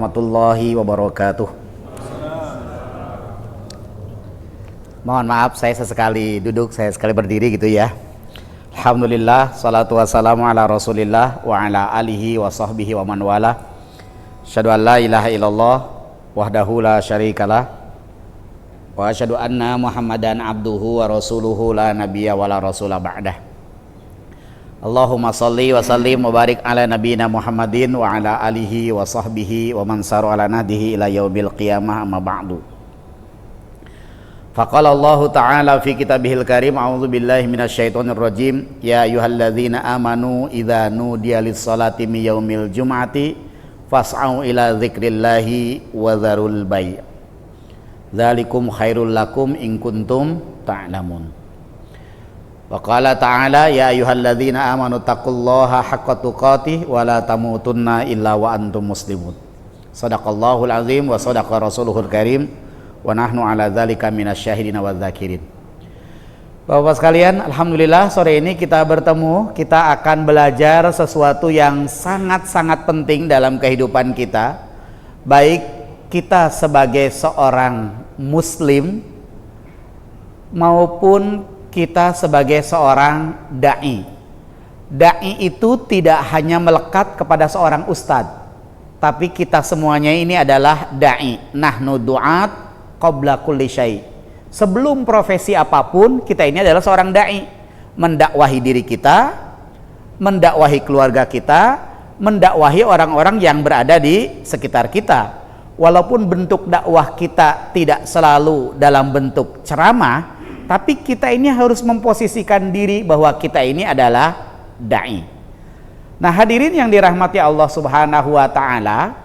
Warahmatullahi wabarakatuh. Mohon maaf saya sesekali duduk, saya sekali berdiri gitu ya. Alhamdulillah, salatu wassalamu ala rasulillah wa ala alihi wa sahbihi wa man wala. Asyhadu an la ilaha illallah wahdahu la syarikalah wa asyhadu anna muhammadan abduhu wa rasuluhu la nabiyya wa la rasula ba'dah. Allahumma salli wa sallim wa barik ala nabiyina Muhammadin wa ala alihi wa sahbihi wa man saru ala nahdihi ila yaubil qiyamah amma ba'du. Faqala Allah ta'ala fi kitabihil karim, a'udzu billahi minasyaitonir rajim, ya ayyuhalladzina amanu idza nudiya lis-salati min yaumil jum'ati fas'au ila dzikrillahi wa dzarul bai'. Dzalikum khairul lakum in kuntum ta'lamun. Wa qala ta'ala ya ayyuhalladzina amanu taqullaha haqqa tuqatih wa la tamutunna illa wa antum muslimun. Shadaqallahul azim wa shadaqa rasuluhul karim wa nahnu ala dzalika minasyahidin wa dzakirin. Bapak-bapak sekalian, alhamdulillah sore ini kita bertemu, kita akan belajar sesuatu yang sangat-sangat penting dalam kehidupan kita, baik kita sebagai seorang muslim maupun kita sebagai seorang da'i. Da'i itu tidak hanya melekat kepada seorang ustadz, tapi kita semuanya ini adalah da'i. Nahnu du'at qabla kulli syai'. Sebelum profesi apapun, kita ini adalah seorang da'i. Mendakwahi diri kita, mendakwahi keluarga kita, mendakwahi orang-orang yang berada di sekitar kita. Walaupun bentuk dakwah kita tidak selalu dalam bentuk ceramah, tapi kita ini harus memposisikan diri bahwa kita ini adalah da'i. Nah, hadirin yang dirahmati Allah Subhanahu wa taala,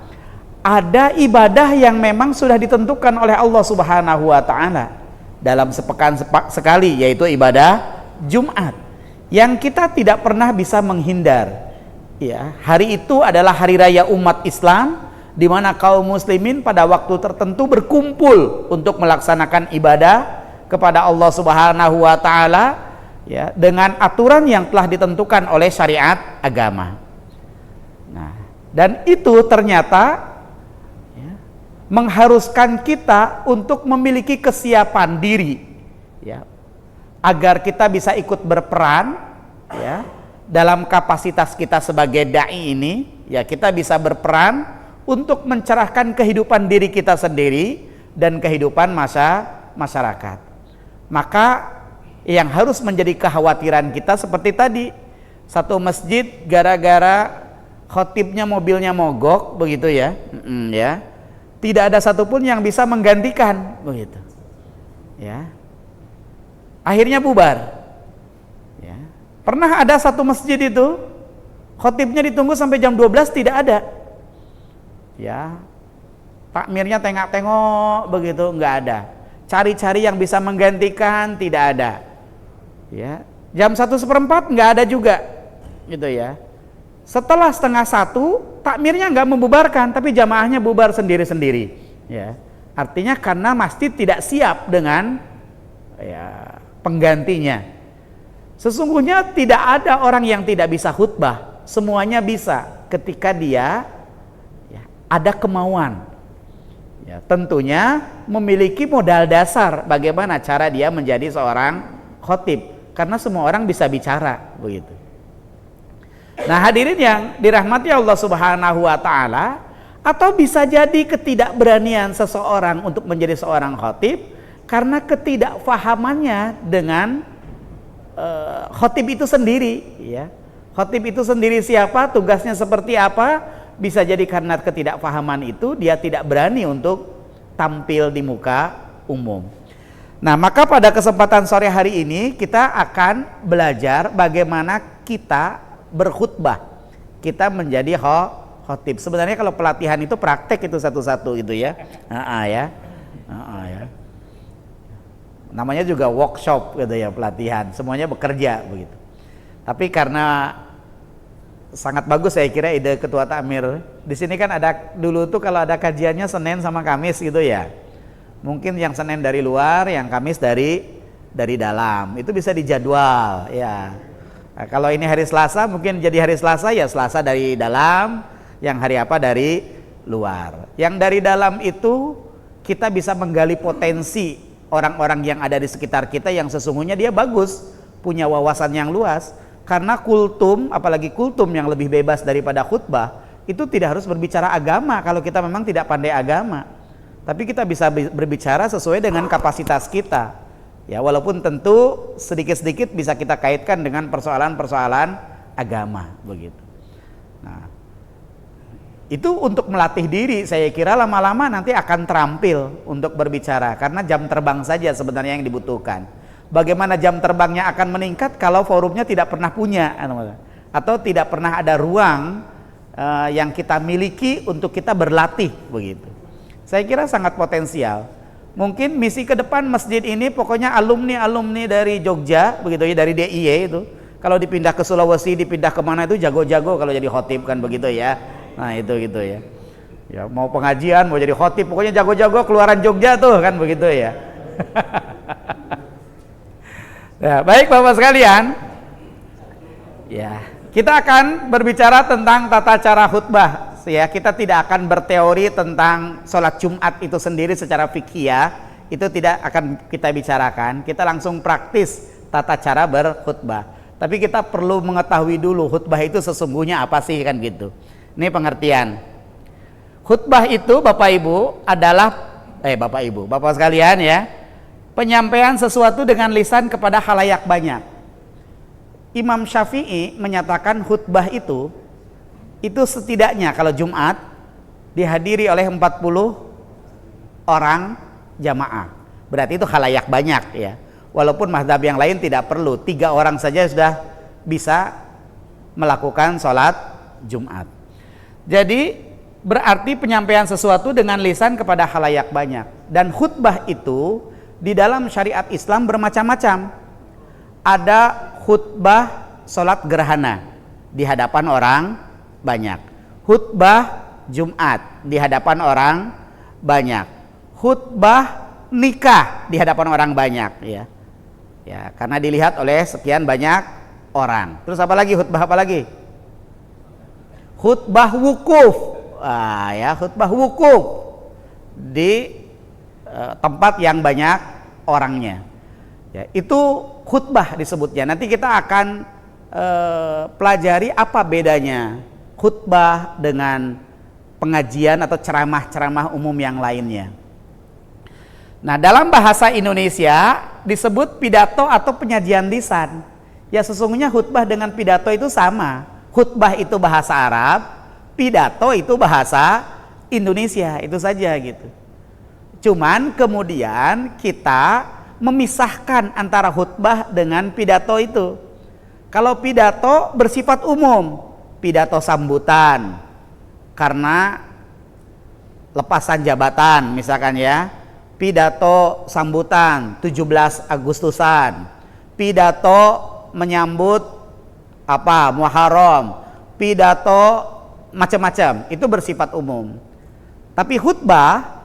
ada ibadah yang memang sudah ditentukan oleh Allah Subhanahu wa taala dalam sepekan sekali, yaitu ibadah Jumat, yang kita tidak pernah bisa menghindar. Ya, hari itu adalah hari raya umat Islam, di mana kaum muslimin pada waktu tertentu berkumpul untuk melaksanakan ibadah kepada Allah Subhanahu wa taala, ya, dengan aturan yang telah ditentukan oleh syariat agama. Nah, dan itu ternyata ya, mengharuskan kita untuk memiliki kesiapan diri, ya, agar kita bisa ikut berperan, ya, dalam kapasitas kita sebagai dai ini, ya, kita bisa berperan untuk mencerahkan kehidupan diri kita sendiri dan kehidupan masyarakat. Maka yang harus menjadi kekhawatiran kita seperti tadi, satu masjid gara-gara khotibnya mobilnya mogok begitu ya, ya, tidak ada satupun yang bisa menggantikan begitu, ya, akhirnya bubar. Ya. Pernah ada satu masjid itu khotibnya ditunggu sampai jam 12 tidak ada, ya, takmirnya tengok-tengok begitu nggak ada. Cari-cari yang bisa menggantikan tidak ada, ya. Jam 1:15 nggak ada juga, gitu ya. Setelah 1:30 takmirnya nggak membubarkan, tapi jamaahnya bubar sendiri-sendiri, ya. Artinya karena masjid tidak siap dengan, ya, penggantinya. Sesungguhnya tidak ada orang yang tidak bisa khutbah, semuanya bisa ketika dia, ya, ada kemauan. Ya, tentunya memiliki modal dasar bagaimana cara dia menjadi seorang khotib, karena semua orang bisa bicara begitu. Nah, hadirin yang dirahmati Allah Subhanahu wa taala, atau bisa jadi ketidakberanian seseorang untuk menjadi seorang khotib karena ketidakfahamannya dengan khotib itu sendiri, ya. Khotib itu sendiri siapa, tugasnya seperti apa. Bisa jadi karena ketidakfahaman itu dia tidak berani untuk tampil di muka umum. Nah, maka pada kesempatan sore hari ini kita akan belajar bagaimana kita berkhutbah, kita menjadi khotib. Sebenarnya kalau pelatihan itu praktek itu satu-satu itu ya, ya, ya. Namanya juga workshop gitu ya, pelatihan. Semuanya bekerja begitu. Tapi karena sangat bagus saya kira ide Ketua Takmir. Di sini kan ada dulu tuh kalau ada kajiannya Senin sama Kamis gitu ya. Mungkin yang Senin dari luar, yang Kamis dari dalam. Itu bisa dijadwal ya. Nah, kalau ini hari Selasa mungkin jadi hari Selasa ya Selasa dari dalam, yang hari apa dari luar. Yang dari dalam itu kita bisa menggali potensi orang-orang yang ada di sekitar kita yang sesungguhnya dia bagus, punya wawasan yang luas. Karena kultum, apalagi kultum yang lebih bebas daripada khutbah, itu tidak harus berbicara agama kalau kita memang tidak pandai agama. Tapi kita bisa berbicara sesuai dengan kapasitas kita. Ya, walaupun tentu sedikit-sedikit bisa kita kaitkan dengan persoalan-persoalan agama begitu. Nah, itu untuk melatih diri, saya kira lama-lama nanti akan terampil untuk berbicara karena jam terbang saja sebenarnya yang dibutuhkan. Bagaimana jam terbangnya akan meningkat kalau forumnya tidak pernah punya atau tidak pernah ada ruang yang kita miliki untuk kita berlatih begitu. Saya kira sangat potensial. Mungkin misi ke depan masjid ini pokoknya alumni dari Jogja begitu ya, dari DIY itu. Kalau dipindah ke Sulawesi, dipindah kemana itu jago-jago kalau jadi khotib kan begitu ya. Nah itu gitu ya. Ya mau pengajian, mau jadi khotib, pokoknya jago-jago keluaran Jogja tuh kan begitu ya. Ya, baik Bapak sekalian. Ya, kita akan berbicara tentang tata cara khutbah. Ya, kita tidak akan berteori tentang sholat Jumat itu sendiri secara fikih, itu tidak akan kita bicarakan. Kita langsung praktis tata cara berkhutbah. Tapi kita perlu mengetahui dulu khutbah itu sesungguhnya apa sih kan gitu. Ini pengertian. Khutbah itu Bapak Ibu adalah Bapak sekalian ya, penyampaian sesuatu dengan lisan kepada khalayak banyak. Imam Syafi'i menyatakan khutbah itu setidaknya kalau Jumat dihadiri oleh 40 orang jamaah. Berarti itu khalayak banyak ya. Walaupun mazhab yang lain tidak perlu, 3 orang saja sudah bisa melakukan sholat Jumat. Jadi berarti penyampaian sesuatu dengan lisan kepada khalayak banyak. Dan khutbah itu di dalam syariat Islam bermacam-macam. Ada khutbah sholat gerhana di hadapan orang banyak, khutbah Jumat di hadapan orang banyak, khutbah nikah di hadapan orang banyak ya. Ya, karena dilihat oleh sekian banyak orang. Terus apa lagi? Khutbah apa lagi? Khutbah wukuf. Khutbah wukuf di tempat yang banyak orangnya ya, itu khutbah disebutnya. Nanti kita akan pelajari apa bedanya khutbah dengan pengajian atau ceramah-ceramah umum yang lainnya. Nah, dalam bahasa Indonesia disebut pidato atau penyajian lisan. Ya, sesungguhnya khutbah dengan pidato itu sama. Khutbah itu bahasa Arab, pidato itu bahasa Indonesia, itu saja gitu. Cuman kemudian kita memisahkan antara khutbah dengan pidato itu. Kalau pidato bersifat umum, pidato sambutan karena lepasan jabatan misalkan ya, pidato sambutan 17 Agustusan, pidato menyambut Muharram, pidato macam-macam, itu bersifat umum. Tapi khutbah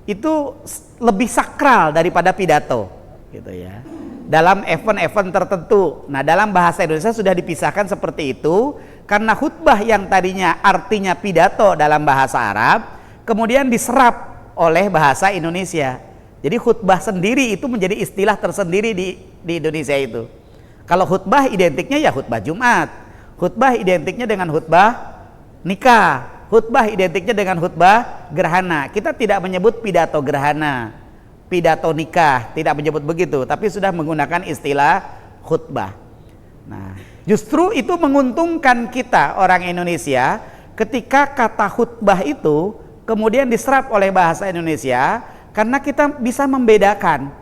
itu lebih sakral daripada pidato gitu ya, dalam event-event tertentu. Nah, dalam bahasa Indonesia sudah dipisahkan seperti itu karena khutbah yang tadinya artinya pidato dalam bahasa Arab kemudian diserap oleh bahasa Indonesia. Jadi khutbah sendiri itu menjadi istilah tersendiri di Indonesia itu. Kalau khutbah identiknya ya khutbah Jumat, khutbah identiknya dengan khutbah nikah, khutbah identiknya dengan khutbah gerhana. Kita tidak menyebut pidato gerhana, pidato nikah, tidak menyebut begitu, tapi sudah menggunakan istilah khutbah. Nah, justru itu menguntungkan kita orang Indonesia ketika kata khutbah itu kemudian diserap oleh bahasa Indonesia, karena kita bisa membedakan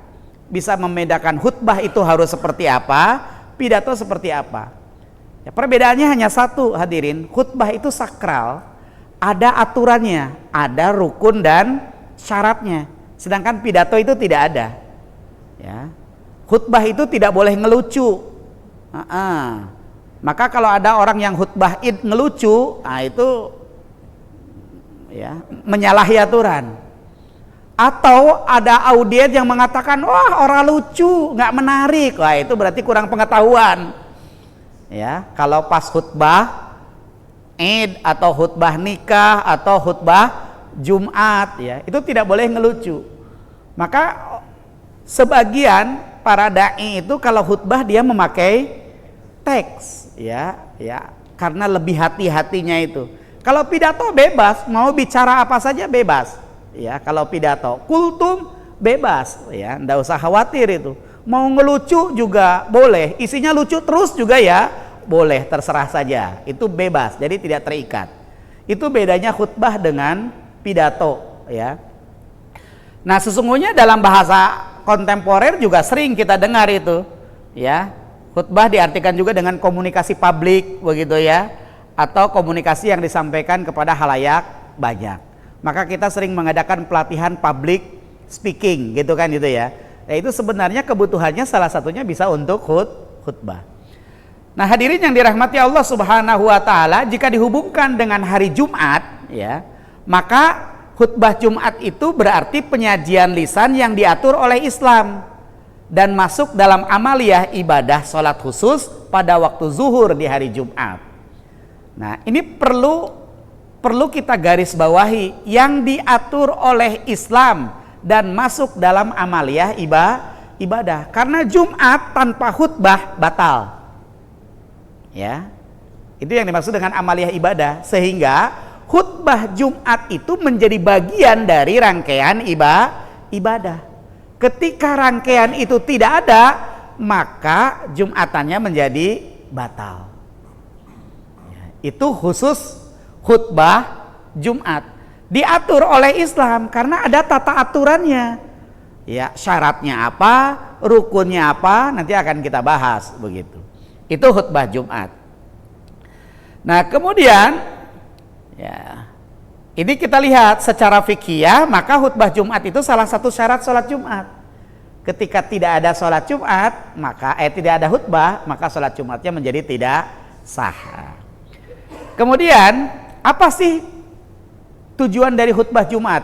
khutbah itu harus seperti apa, pidato seperti apa. Ya, perbedaannya hanya satu, hadirin. Khutbah itu sakral, ada aturannya, ada rukun dan syaratnya. Sedangkan pidato itu tidak ada. Ya. Khutbah itu tidak boleh ngelucu. Maka kalau ada orang yang khutbah id ngelucu, itu ya menyalahi aturan. Atau ada audiens yang mengatakan, wah orang lucu, nggak menarik, wah itu berarti kurang pengetahuan. Ya, kalau pas khutbah Id atau khutbah nikah atau khutbah Jumat ya, itu tidak boleh ngelucu. Maka sebagian para dai itu kalau khutbah dia memakai teks ya, karena lebih hati-hatinya itu. Kalau pidato bebas, mau bicara apa saja bebas ya. Kalau pidato kultum bebas ya, ndak usah khawatir itu. Mau ngelucu juga boleh, isinya lucu terus juga ya boleh, terserah saja, itu bebas, jadi tidak terikat. Itu bedanya khutbah dengan pidato ya. Nah sesungguhnya dalam bahasa kontemporer juga sering kita dengar itu ya, khutbah diartikan juga dengan komunikasi publik begitu ya, atau komunikasi yang disampaikan kepada halayak banyak. Maka kita sering mengadakan pelatihan public speaking gitu kan gitu ya. Ya itu sebenarnya kebutuhannya salah satunya bisa untuk khutbah. Nah hadirin yang dirahmati Allah Subhanahu wa taala, jika dihubungkan dengan hari Jumat ya, maka khutbah Jumat itu berarti penyajian lisan yang diatur oleh Islam dan masuk dalam amaliyah ibadah sholat khusus pada waktu zuhur di hari Jumat. Nah ini perlu kita garis bawahi, yang diatur oleh Islam dan masuk dalam amaliyah ibadah. Karena Jumat tanpa khutbah batal. Ya. Itu yang dimaksud dengan amaliyah ibadah, sehingga khutbah Jumat itu menjadi bagian dari rangkaian ibadah. Ketika rangkaian itu tidak ada, maka Jumatannya menjadi batal. Ya, itu khusus khutbah Jumat. Diatur oleh Islam karena ada tata aturannya. Ya, syaratnya apa, rukunnya apa, nanti akan kita bahas begitu. Itu khutbah Jumat. Nah, kemudian ya, ini kita lihat secara fikih, maka khutbah Jumat itu salah satu syarat sholat Jumat. Ketika tidak ada sholat Jumat, maka tidak ada khutbah, maka sholat Jumatnya menjadi tidak sah. Kemudian apa sih tujuan dari khutbah Jumat?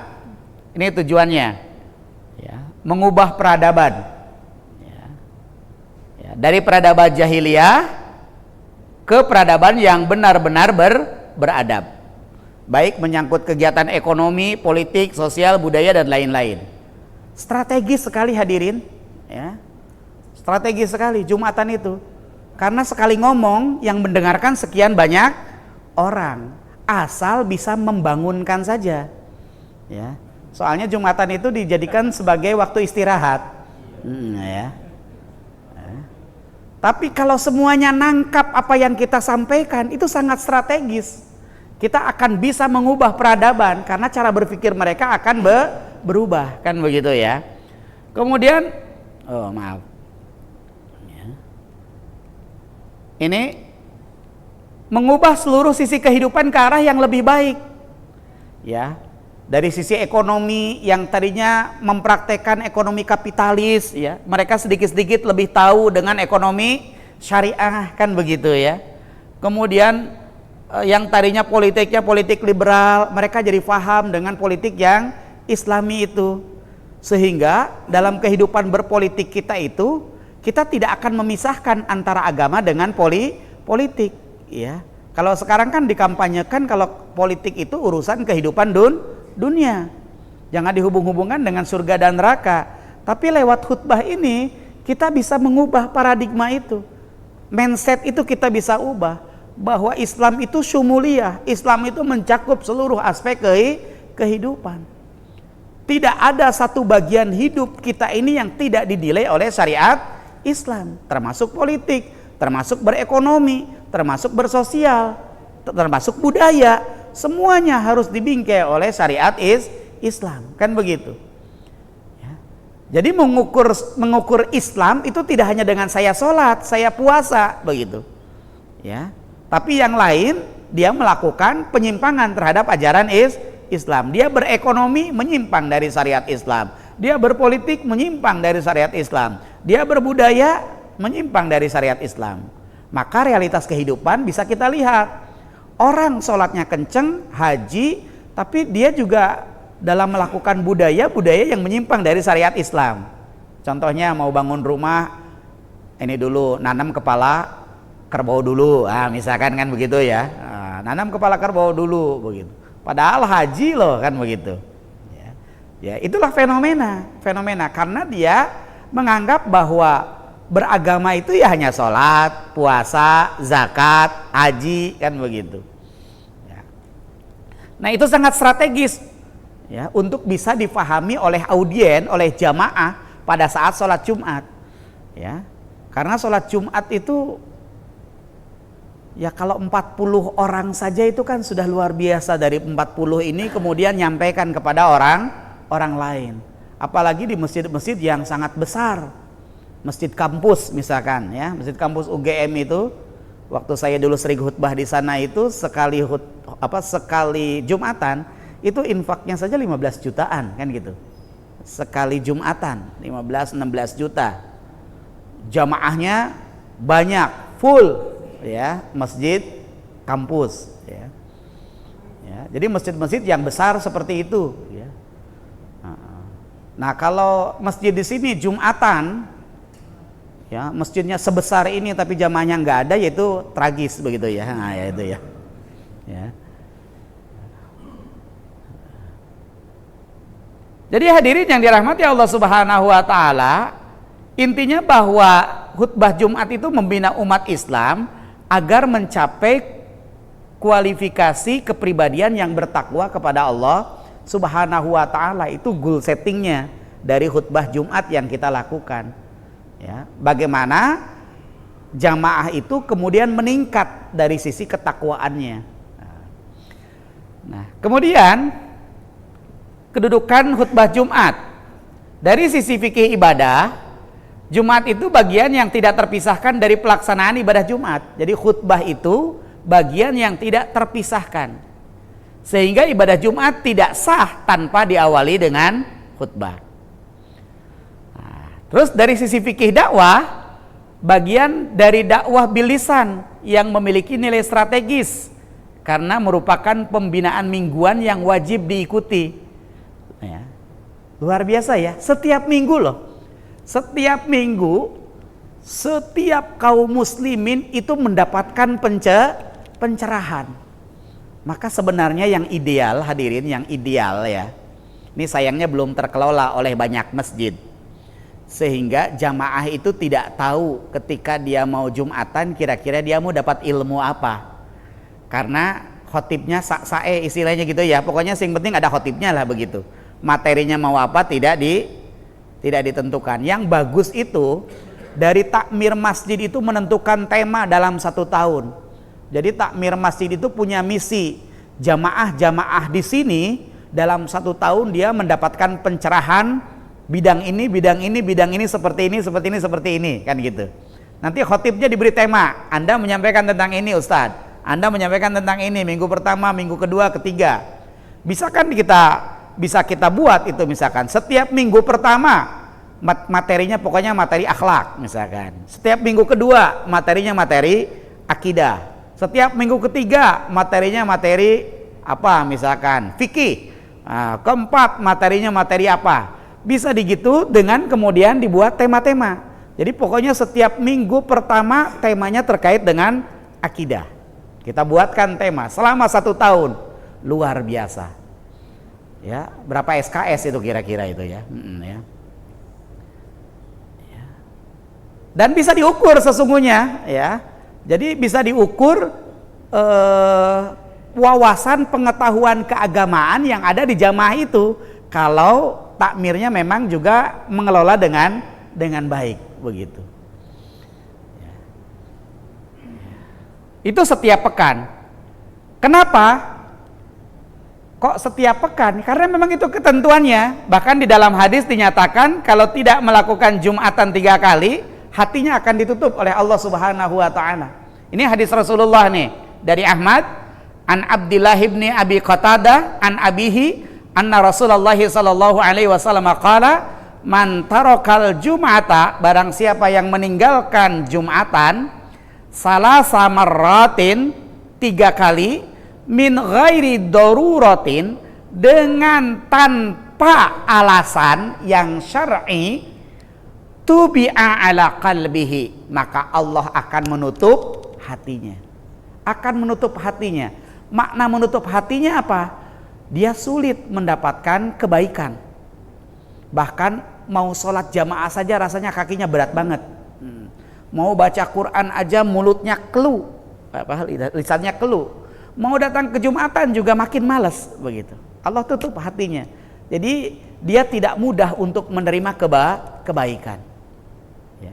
Ini tujuannya ya, mengubah peradaban ya, dari peradaban jahiliyah ke peradaban yang benar-benar beradab, baik menyangkut kegiatan ekonomi, politik, sosial, budaya dan lain-lain. Strategis sekali hadirin ya, strategis sekali Jumatan itu, karena sekali ngomong yang mendengarkan sekian banyak orang, asal bisa membangunkan saja ya. Soalnya Jumatan itu dijadikan sebagai waktu istirahat ya. Tapi kalau semuanya nangkap apa yang kita sampaikan, itu sangat strategis. Kita akan bisa mengubah peradaban karena cara berpikir mereka akan berubah, kan begitu ya. Kemudian maaf ya. Ini mengubah seluruh sisi kehidupan ke arah yang lebih baik ya. Dari sisi ekonomi yang tadinya mempraktekkan ekonomi kapitalis ya, mereka sedikit-sedikit lebih tahu dengan ekonomi syariah, kan begitu ya. Kemudian yang tadinya politiknya politik liberal, mereka jadi paham dengan politik yang islami itu. Sehingga dalam kehidupan berpolitik kita itu, kita tidak akan memisahkan antara agama dengan politik ya. Kalau sekarang kan dikampanyekan kalau politik itu urusan kehidupan dunia, jangan dihubung-hubungkan dengan surga dan neraka. Tapi lewat khutbah ini kita bisa mengubah paradigma itu, mindset itu kita bisa ubah, bahwa Islam itu syumuliyah, Islam itu mencakup seluruh aspek kehidupan. Tidak ada satu bagian hidup kita ini yang tidak dinilai oleh syariat Islam, termasuk politik, termasuk berekonomi, termasuk bersosial, termasuk budaya. Semuanya harus dibingkai oleh syariat Islam, kan begitu ya. Jadi mengukur Islam itu tidak hanya dengan saya sholat, saya puasa begitu ya, tapi yang lain dia melakukan penyimpangan terhadap ajaran Islam. Dia berekonomi menyimpang dari syariat Islam, dia berpolitik menyimpang dari syariat Islam, dia berbudaya menyimpang dari syariat Islam. Maka realitas kehidupan bisa kita lihat. Orang sholatnya kenceng, haji, tapi dia juga dalam melakukan budaya yang menyimpang dari syariat Islam. Contohnya mau bangun rumah, ini dulu nanam kepala kerbau dulu, misalkan kan begitu ya. nanam kepala kerbau dulu begitu. Padahal haji loh kan begitu. Ya, itulah fenomena karena dia menganggap bahwa beragama itu ya hanya sholat, puasa, zakat, haji kan begitu. Ya. Nah itu sangat strategis ya untuk bisa difahami oleh audien, oleh jamaah pada saat sholat Jumat. Ya, karena sholat Jumat itu ya kalau 40 orang saja itu kan sudah luar biasa. Dari 40 ini kemudian nyampaikan kepada orang lain, apalagi di masjid-masjid yang sangat besar, masjid kampus misalkan ya, masjid kampus UGM itu waktu saya dulu sering khutbah di sana itu sekali Jumatan itu infaknya saja 15 jutaan kan gitu, sekali Jumatan 15-16 juta, jamaahnya banyak, full ya, masjid kampus ya. Jadi masjid-masjid yang besar seperti itu ya. Nah kalau masjid di sini Jumatan ya, masjidnya sebesar ini tapi jamaahnya nggak ada, yaitu tragis begitu ya. Nah, ya itu ya. Jadi hadirin yang dirahmati Allah Subhanahu wa taala, intinya bahwa khutbah Jumat itu membina umat Islam agar mencapai kualifikasi kepribadian yang bertakwa kepada Allah Subhanahu wa taala. Itu goal settingnya dari khutbah Jumat yang kita lakukan ya. Bagaimana jamaah itu kemudian meningkat dari sisi ketakwaannya. Nah, kemudian kedudukan khutbah Jumat dari sisi fikih ibadah, Jumat itu bagian yang tidak terpisahkan dari pelaksanaan ibadah Jumat. Jadi khutbah itu bagian yang tidak terpisahkan, sehingga ibadah Jumat tidak sah tanpa diawali dengan khutbah. Nah, terus dari sisi fikih dakwah, bagian dari dakwah bil lisan yang memiliki nilai strategis karena merupakan pembinaan mingguan yang wajib diikuti. Ya. Luar biasa ya, setiap minggu loh. Setiap minggu setiap kaum muslimin itu mendapatkan pencerahan. Maka sebenarnya yang ideal, hadirin, yang ideal ya, ini sayangnya belum terkelola oleh banyak masjid, sehingga jamaah itu tidak tahu ketika dia mau Jumatan kira-kira dia mau dapat ilmu apa, karena khotibnya sak-sae istilahnya gitu ya, pokoknya yang penting ada khotibnya lah begitu, materinya mau apa tidak ditentukan. Yang bagus itu dari takmir masjid itu menentukan tema dalam 1 tahun. Jadi takmir masjid itu punya misi, jamaah-jamaah di sini dalam 1 tahun dia mendapatkan pencerahan bidang ini seperti ini kan gitu. Nanti khotibnya diberi tema, Anda menyampaikan tentang ini Ustadz, Anda menyampaikan tentang ini minggu pertama, minggu kedua, ketiga. Bisa kita buat itu, misalkan setiap minggu pertama materinya pokoknya materi akhlak misalkan, setiap minggu kedua materinya materi akidah, setiap minggu ketiga materinya materi apa misalkan fikih, keempat materinya materi apa, bisa digitu dengan kemudian dibuat tema-tema. Jadi pokoknya setiap minggu pertama temanya terkait dengan akidah, kita buatkan tema selama 1 tahun. Luar biasa ya, berapa SKS itu kira-kira itu ya, ya. Dan bisa diukur sesungguhnya ya. Jadi bisa diukur wawasan pengetahuan keagamaan yang ada di jamaah itu kalau takmirnya memang juga mengelola dengan baik begitu. Itu setiap pekan. Kenapa? Kok setiap pekan? Karena memang itu ketentuannya. Bahkan di dalam hadis dinyatakan kalau tidak melakukan Jumatan 3 kali, hatinya akan ditutup oleh Allah Subhanahu wa taala. Ini hadis Rasulullah nih dari Ahmad, an Abdillah ibni Abi Qatadah an abihi anna Rasulullah sallallahu alaihi wasallam qala man tarakal jum'ata, barang siapa yang meninggalkan Jumatan salasa marratin 3 kali min ghairi daruratin, dengan tanpa alasan yang syar'i, tubi'a ala qalbihi, maka Allah akan menutup hatinya. Akan menutup hatinya. Makna menutup hatinya apa? Dia sulit mendapatkan kebaikan. Bahkan mau sholat jamaah saja rasanya kakinya berat banget. Mau baca Quran aja mulutnya kelu, lisannya kelu. Mau datang ke Jumatan juga makin malas begitu. Allah tutup hatinya. Jadi dia tidak mudah untuk menerima kebaikan. Ya.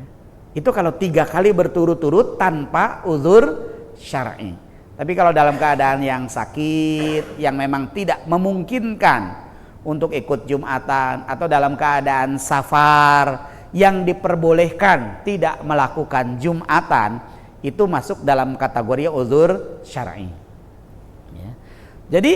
Itu kalau 3 kali berturut-turut tanpa uzur syar'i. Tapi kalau dalam keadaan yang sakit, yang memang tidak memungkinkan untuk ikut Jumatan, atau dalam keadaan safar yang diperbolehkan tidak melakukan Jumatan, itu masuk dalam kategori uzur syar'i. Ya. Jadi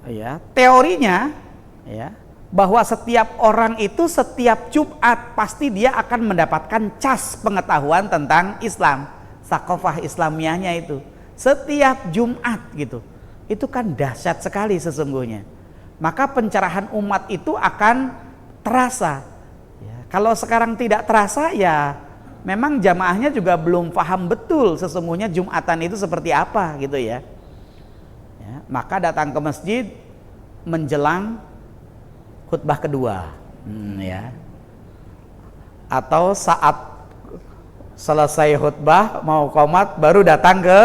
ya, teorinya ya, bahwa setiap orang itu setiap Jumat pasti dia akan mendapatkan cas pengetahuan tentang Islam, sakofah Islamiahnya itu setiap Jumat gitu. Itu kan dahsyat sekali sesungguhnya. Maka pencerahan umat itu akan terasa. Ya, kalau sekarang tidak terasa, ya memang jamaahnya juga belum paham betul sesungguhnya Jumatan itu seperti apa gitu ya. Ya, maka datang ke masjid menjelang khutbah kedua, ya. Atau saat selesai khutbah mau qomat baru datang ke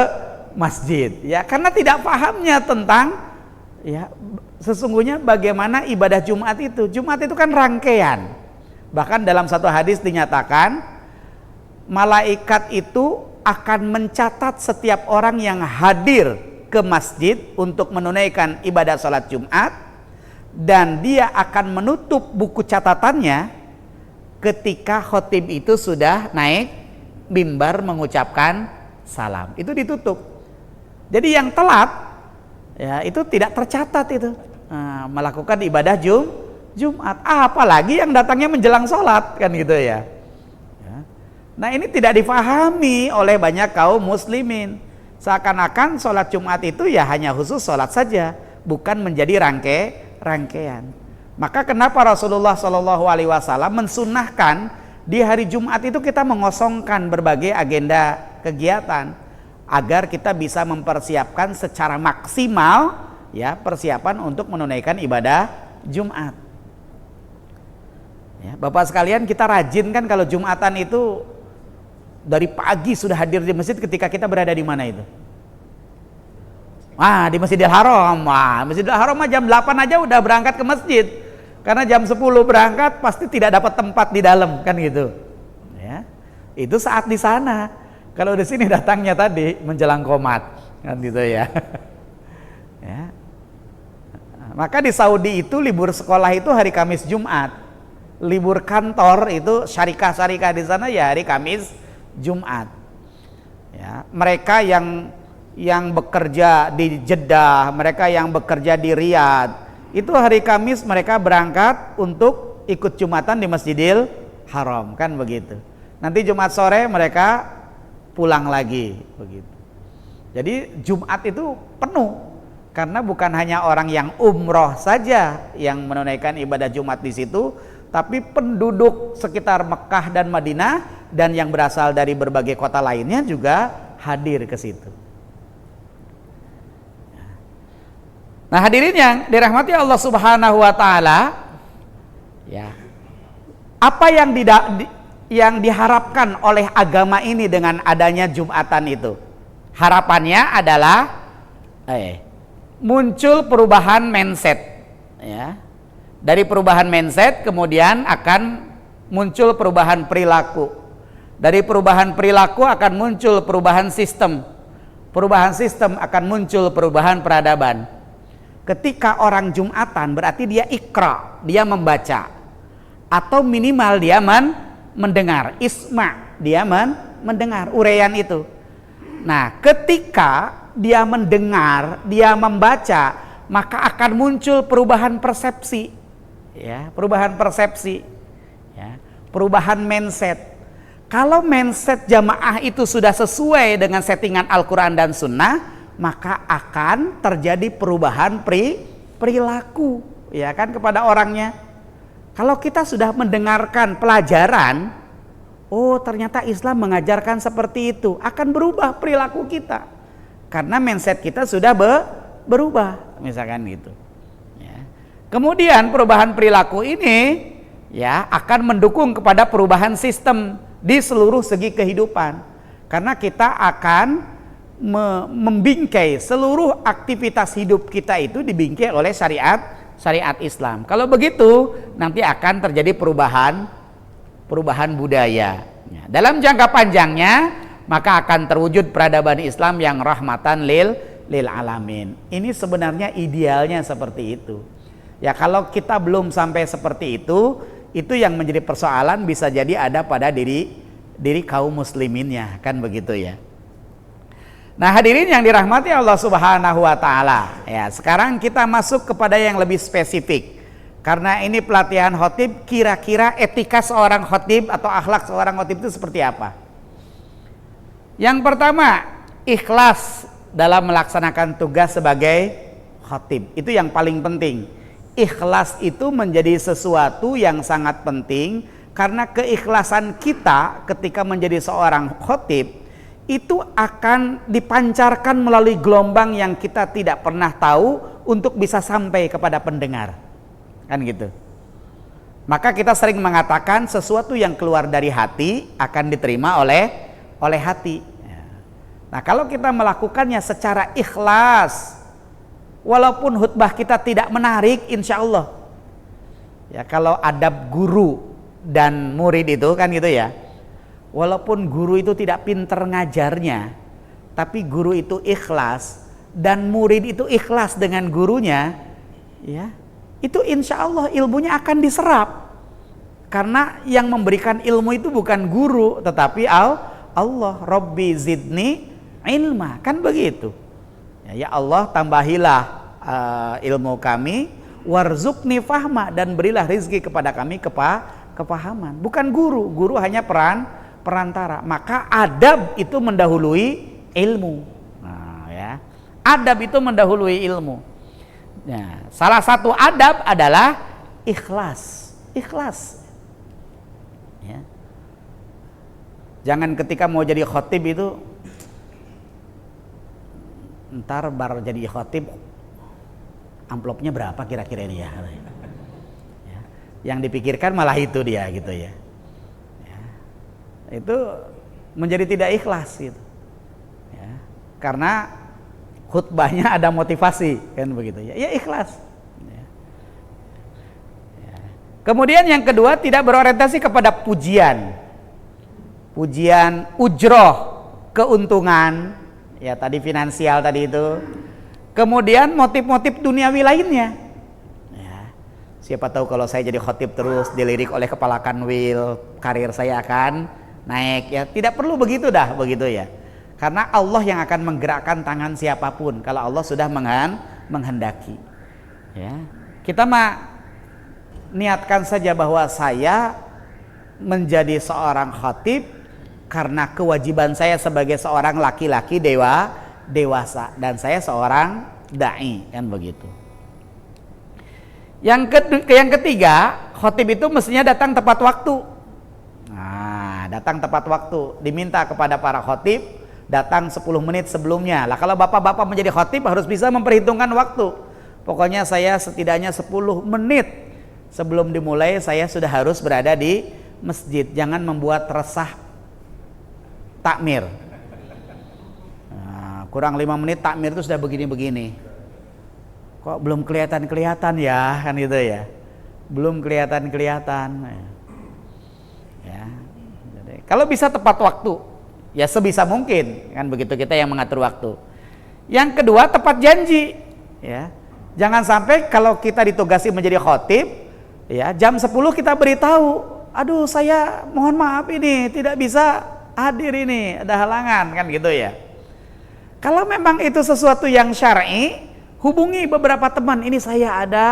masjid, ya, karena tidak pahamnya tentang ya sesungguhnya bagaimana ibadah Jumat itu. Jumat itu kan rangkaian. Bahkan dalam satu hadis dinyatakan malaikat itu akan mencatat setiap orang yang hadir ke masjid untuk menunaikan ibadah sholat Jumat, dan dia akan menutup buku catatannya ketika khotib itu sudah naik mimbar mengucapkan salam. Itu ditutup. Jadi yang telat ya itu tidak tercatat itu melakukan ibadah Jumat. Apalagi yang datangnya menjelang sholat kan gitu ya. Nah ini tidak difahami oleh banyak kaum muslimin. Seakan-akan sholat Jumat itu ya hanya khusus sholat saja, bukan menjadi rangkaian. Maka kenapa Rasulullah SAW mensunnahkan di hari Jumat itu kita mengosongkan berbagai agenda kegiatan agar kita bisa mempersiapkan secara maksimal ya persiapan untuk menunaikan ibadah Jumat. Ya, Bapak sekalian, kita rajin kan kalau Jumatan itu dari pagi sudah hadir di masjid ketika kita berada di mana itu? Di Masjidil Haram. Masjidil Haram jam 8 aja udah berangkat ke masjid. Karena jam 10 berangkat pasti tidak dapat tempat di dalam kan gitu. Ya. Itu saat di sana. Kalau di sini datangnya tadi menjelang qomat kan gitu ya. Ya. Maka di Saudi itu libur sekolah itu hari Kamis Jumat. Libur kantor itu syarikah-syarikah di sana ya hari Kamis Jumat. Ya, mereka yang bekerja di Jeddah, mereka yang bekerja di Riyadh, itu hari Kamis mereka berangkat untuk ikut Jumatan di Masjidil Haram kan begitu. Nanti Jumat sore mereka pulang lagi begitu. Jadi Jumat itu penuh karena bukan hanya orang yang umroh saja yang menunaikan ibadah Jumat di situ, tapi penduduk sekitar Mekah dan Madinah dan yang berasal dari berbagai kota lainnya juga hadir ke situ. Nah, hadirin yang dirahmati Allah Subhanahu wa taala, ya. Apa yang diharapkan oleh agama ini dengan adanya Jumatan itu? Harapannya adalah muncul perubahan mindset, ya. Dari perubahan mindset kemudian akan muncul perubahan perilaku. Dari perubahan perilaku akan muncul perubahan sistem. Perubahan sistem akan muncul perubahan peradaban. Ketika orang Jumatan berarti dia ikra, dia membaca. Atau minimal dia mendengar, isma, dia mendengar uraian itu. Nah, ketika dia mendengar, dia membaca, maka akan muncul perubahan persepsi. Ya, perubahan persepsi. Ya, perubahan mindset. Kalau mindset jamaah itu sudah sesuai dengan settingan Al-Quran dan Sunnah, maka akan terjadi perubahan perilaku, ya kan, kepada orangnya. Kalau kita sudah mendengarkan pelajaran, oh ternyata Islam mengajarkan seperti itu, akan berubah perilaku kita. karena mindset kita sudah berubah, misalkan gitu. Ya. Kemudian perubahan perilaku ini ya akan mendukung kepada perubahan sistem di seluruh segi kehidupan, karena kita akan membingkai seluruh aktivitas hidup kita itu dibingkai oleh syariat Islam. Kalau begitu nanti akan terjadi perubahan budaya. Ya, dalam jangka panjangnya maka akan terwujud peradaban Islam yang rahmatan lil alamin. Ini sebenarnya idealnya seperti itu. Ya kalau kita belum sampai seperti itu yang menjadi persoalan bisa jadi ada pada diri kaum musliminnya, kan begitu ya. Nah hadirin yang dirahmati Allah Subhanahu wa Ta'ala, ya sekarang kita masuk kepada yang lebih spesifik, karena ini pelatihan khotib. Kira-kira etika seorang khotib atau akhlak seorang khotib itu seperti apa? Yang pertama, ikhlas dalam melaksanakan tugas sebagai khotib, itu yang paling penting. Ikhlas itu menjadi sesuatu yang sangat penting, karena keikhlasan kita ketika menjadi seorang khotib itu akan dipancarkan melalui gelombang yang kita tidak pernah tahu untuk bisa sampai kepada pendengar, kan gitu. Maka kita sering mengatakan sesuatu yang keluar dari hati akan diterima oleh hati. Nah kalau kita melakukannya secara ikhlas, walaupun khutbah kita tidak menarik, insya Allah ya, kalau adab guru dan murid itu kan gitu ya, walaupun guru itu tidak pinter ngajarnya, tapi guru itu ikhlas dan murid itu ikhlas dengan gurunya, ya itu insya Allah ilmunya akan diserap, karena yang memberikan ilmu itu bukan guru tetapi Allah. Rabbi zidni ilma, kan begitu ya Allah tambahilah ilmu kami, warzuqni fahma, dan berilah rizki kepada kami kepahaman. Bukan guru hanya perantara. Maka adab itu mendahului ilmu. Nah, ya. Adab itu mendahului ilmu. Nah, salah satu adab adalah ikhlas. Ya. Jangan ketika mau jadi khotib itu ntar baru jadi khotib amplopnya berapa kira-kira ini ya. Yang dipikirkan malah itu dia gitu ya. Itu menjadi tidak ikhlas gitu ya, karena khutbahnya ada motivasi, kan begitu ya, ya ikhlas ya. Ya. Kemudian yang kedua, tidak berorientasi kepada pujian ujroh, keuntungan ya, tadi finansial tadi itu, kemudian motif-motif duniawi lainnya ya. Siapa tahu kalau saya jadi khotib terus dilirik oleh kepala kanwil, karir saya akan naik ya. Tidak perlu begitu begitu ya, karena Allah yang akan menggerakkan tangan siapapun kalau Allah sudah menghendaki ya. Kita niatkan saja bahwa saya menjadi seorang khatib karena kewajiban saya sebagai seorang laki-laki dewasa, dan saya seorang dai, kan begitu. Yang ketiga, khatib itu mestinya datang tepat waktu. Datang tepat waktu, diminta kepada para khotib datang 10 menit sebelumnya. Lah kalau bapak-bapak menjadi khotib harus bisa memperhitungkan waktu. Pokoknya saya setidaknya 10 menit sebelum dimulai saya sudah harus berada di masjid. Jangan membuat resah takmir. Nah, kurang 5 menit takmir itu sudah begini-begini. Kok belum kelihatan ya, kan gitu ya. Belum kelihatan. Ya. Kalau bisa tepat waktu, ya sebisa mungkin, kan begitu kita yang mengatur waktu. Yang kedua, tepat janji, ya. Jangan sampai kalau kita ditugasi menjadi khotib, ya jam 10 kita beritahu, aduh saya mohon maaf ini tidak bisa hadir ini, ada halangan, kan gitu ya. Kalau memang itu sesuatu yang syar'i, hubungi beberapa teman, ini saya ada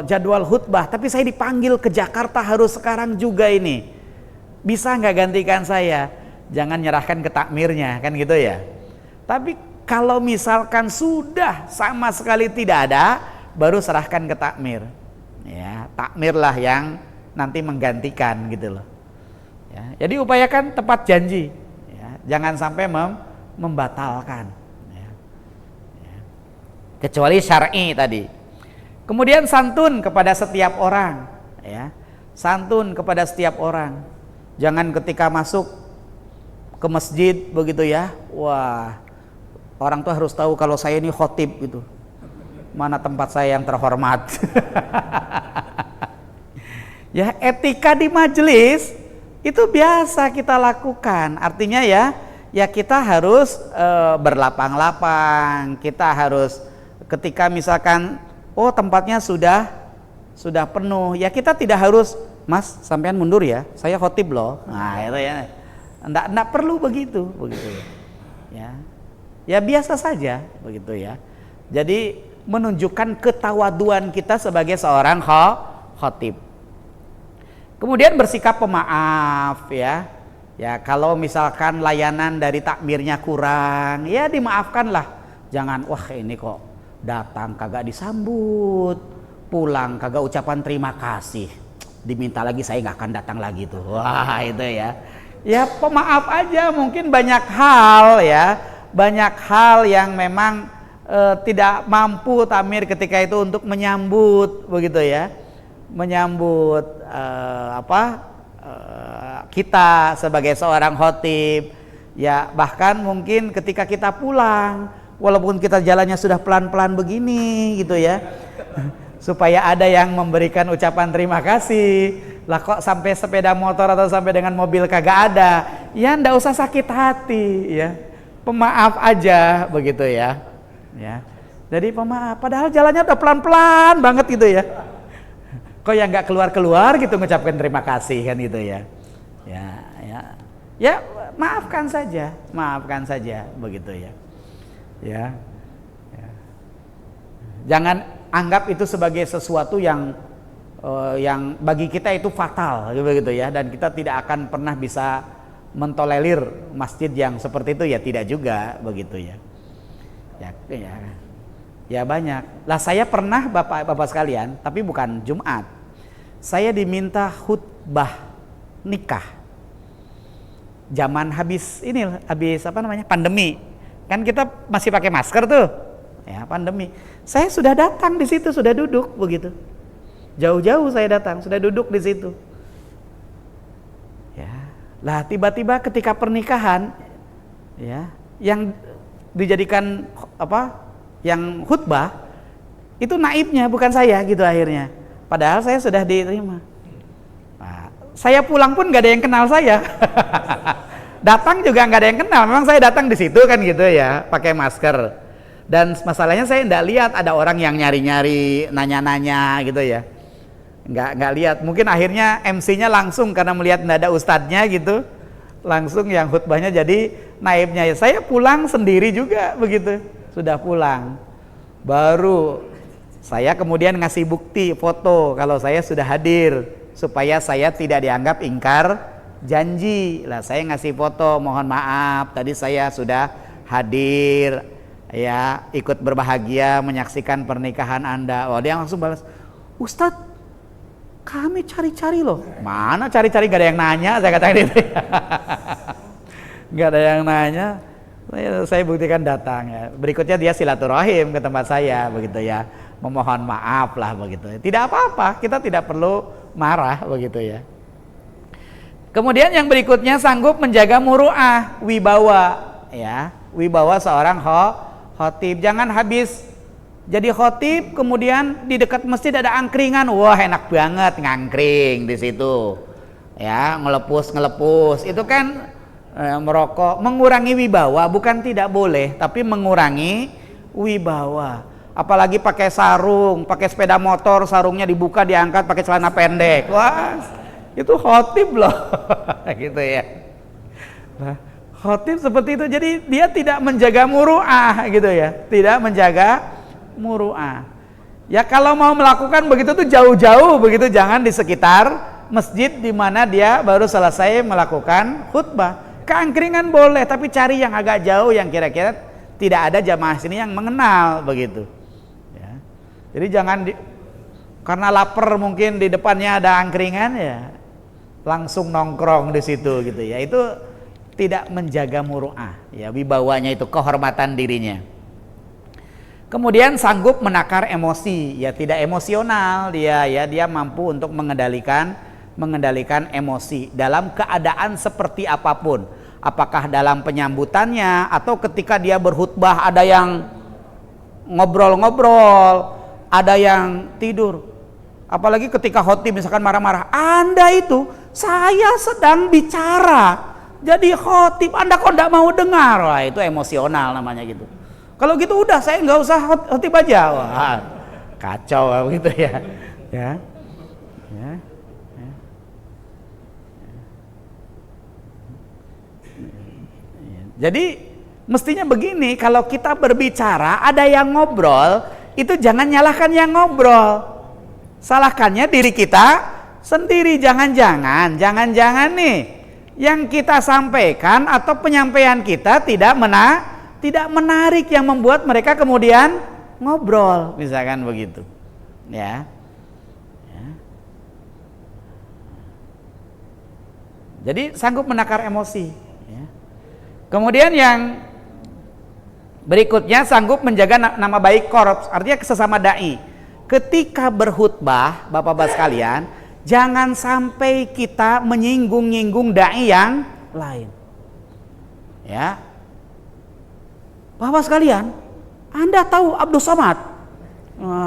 jadwal khutbah, tapi saya dipanggil ke Jakarta harus sekarang juga ini. Bisa nggak gantikan saya? Jangan nyerahkan ke takmirnya, kan gitu ya. Tapi kalau misalkan sudah sama sekali tidak ada, baru serahkan ke takmir. Ya, takmirlah yang nanti menggantikan gitu loh. Ya, jadi upayakan tepat janji. Ya, jangan sampai membatalkan. Ya. Ya. Kecuali syar'i tadi. Kemudian santun kepada setiap orang, ya. Santun kepada setiap orang. Jangan ketika masuk ke masjid begitu ya, wah, orang tuh harus tahu kalau saya ini khotib gitu. Mana tempat saya yang terhormat. Ya, etika di majelis itu biasa kita lakukan. Artinya ya kita harus berlapang-lapang. Kita harus ketika misalkan tempatnya sudah penuh, ya kita tidak harus, Mas, sampean mundur ya, saya khotib loh. Nah, itu ya. Enggak perlu begitu ya. Ya biasa saja begitu ya. Jadi menunjukkan ketawaduan kita sebagai seorang khotib. Kemudian bersikap pemaaf ya. Ya kalau misalkan layanan dari takmirnya kurang, ya dimaafkanlah. Jangan wah ini kok datang kagak disambut, pulang kagak ucapan terima kasih. Diminta lagi saya nggak akan datang lagi tuh. Wah itu ya. Ya pemaaf aja, mungkin banyak hal ya. Banyak hal yang memang tidak mampu takmir ketika itu untuk menyambut begitu ya, menyambut kita sebagai seorang khotib ya. Bahkan mungkin ketika kita pulang, walaupun kita jalannya sudah pelan-pelan begini gitu ya, supaya ada yang memberikan ucapan terima kasih. Lah kok sampai sepeda motor atau sampai dengan mobil kagak ada, ya ndak usah sakit hati ya, pemaaf aja begitu ya. Ya, jadi pemaaf. Padahal jalannya udah pelan-pelan banget gitu ya. Kok yang nggak keluar-keluar gitu mengucapkan terima kasih kan gitu ya. Ya, maafkan saja begitu ya. Ya. Jangan anggap itu sebagai sesuatu yang bagi kita itu fatal gitu ya. Dan kita tidak akan pernah bisa mentolerir masjid yang seperti itu ya, tidak juga begitu ya. Ya banyak. Lah saya pernah bapak sekalian, tapi bukan Jumat. Saya diminta khutbah nikah. Zaman habis pandemi. Kan kita masih pakai masker tuh. Ya, pandemi. Saya sudah datang di situ, sudah duduk begitu. Jauh-jauh saya datang, sudah duduk di situ. Ya. Lah tiba-tiba ketika pernikahan ya, yang dijadikan yang khutbah itu naibnya bukan saya gitu akhirnya, padahal saya sudah diterima. Nah, saya pulang pun gak ada yang kenal saya. Datang juga gak ada yang kenal, memang saya datang di situ kan gitu ya, pakai masker. Dan masalahnya saya nggak lihat ada orang yang nyari-nyari, nanya-nanya gitu ya, nggak lihat. Mungkin akhirnya MC-nya langsung karena melihat nggak ada ustadznya gitu, langsung yang khutbahnya jadi naibnya. Ya saya pulang sendiri juga begitu, sudah pulang baru saya kemudian ngasih bukti foto kalau saya sudah hadir supaya saya tidak dianggap ingkar janji. Lah saya ngasih foto, mohon maaf tadi saya sudah hadir ya, ikut berbahagia menyaksikan pernikahan Anda. Oh, dia langsung balas, Ustadz kami cari-cari loh. Mana cari-cari, gak ada yang nanya, saya katakan itu. Gak ada yang nanya, saya buktikan datang ya. Berikutnya dia silaturahim ke tempat saya begitu ya, memohon maaf lah begitu. Tidak apa-apa, kita tidak perlu marah begitu ya. Kemudian yang berikutnya sanggup menjaga muru'ah, wibawa ya, wibawa seorang khotib. Jangan habis jadi khotib kemudian di dekat masjid ada angkringan, wah enak banget ngangkring di situ ya, ngelepus itu kan merokok, mengurangi wibawa. Bukan tidak boleh, tapi mengurangi wibawa. Apalagi pakai sarung, pakai sepeda motor, sarungnya dibuka diangkat, pakai celana pendek, wah itu khotib loh. Gitu ya. Nah, khotib seperti itu, jadi dia tidak menjaga muru'ah gitu ya, tidak menjaga muru'ah. Ya kalau mau melakukan begitu tuh jauh-jauh begitu, jangan di sekitar masjid di mana dia baru selesai melakukan khutbah. Keangkringan boleh, tapi cari yang agak jauh yang kira-kira tidak ada jamaah sini yang mengenal begitu. Ya. Jadi jangan karena lapar mungkin di depannya ada angkringan ya, langsung nongkrong di situ gitu ya. Itu tidak menjaga muru'ah, ya, wibawanya itu, kehormatan dirinya. Kemudian sanggup menakar emosi, ya, tidak emosional dia, ya, dia mampu untuk mengendalikan emosi dalam keadaan seperti apapun. Apakah dalam penyambutannya atau ketika dia berkhutbah ada yang ngobrol-ngobrol, ada yang tidur. Apalagi ketika khotib misalkan marah-marah, Anda itu, saya sedang bicara, jadi khotib Anda kok tidak mau dengar. Wah, itu emosional namanya gitu. Kalau gitu udah saya nggak usah khotib aja. Wah, kacau gitu ya. Ya. Ya. Ya. Jadi mestinya begini, kalau kita berbicara ada yang ngobrol, itu jangan nyalahkan yang ngobrol, salahkannya diri kita sendiri. Jangan-jangan nih yang kita sampaikan atau penyampaian kita tidak menarik yang membuat mereka kemudian ngobrol, misalkan begitu, ya. Jadi sanggup menakar emosi, ya. Kemudian yang berikutnya sanggup menjaga nama baik korps, artinya sesama dai. Ketika berkhutbah, Bapak-bapak sekalian, jangan sampai kita menyinggung-nyinggung dai yang lain. Ya. Bapak sekalian, Anda tahu Abdul Somad?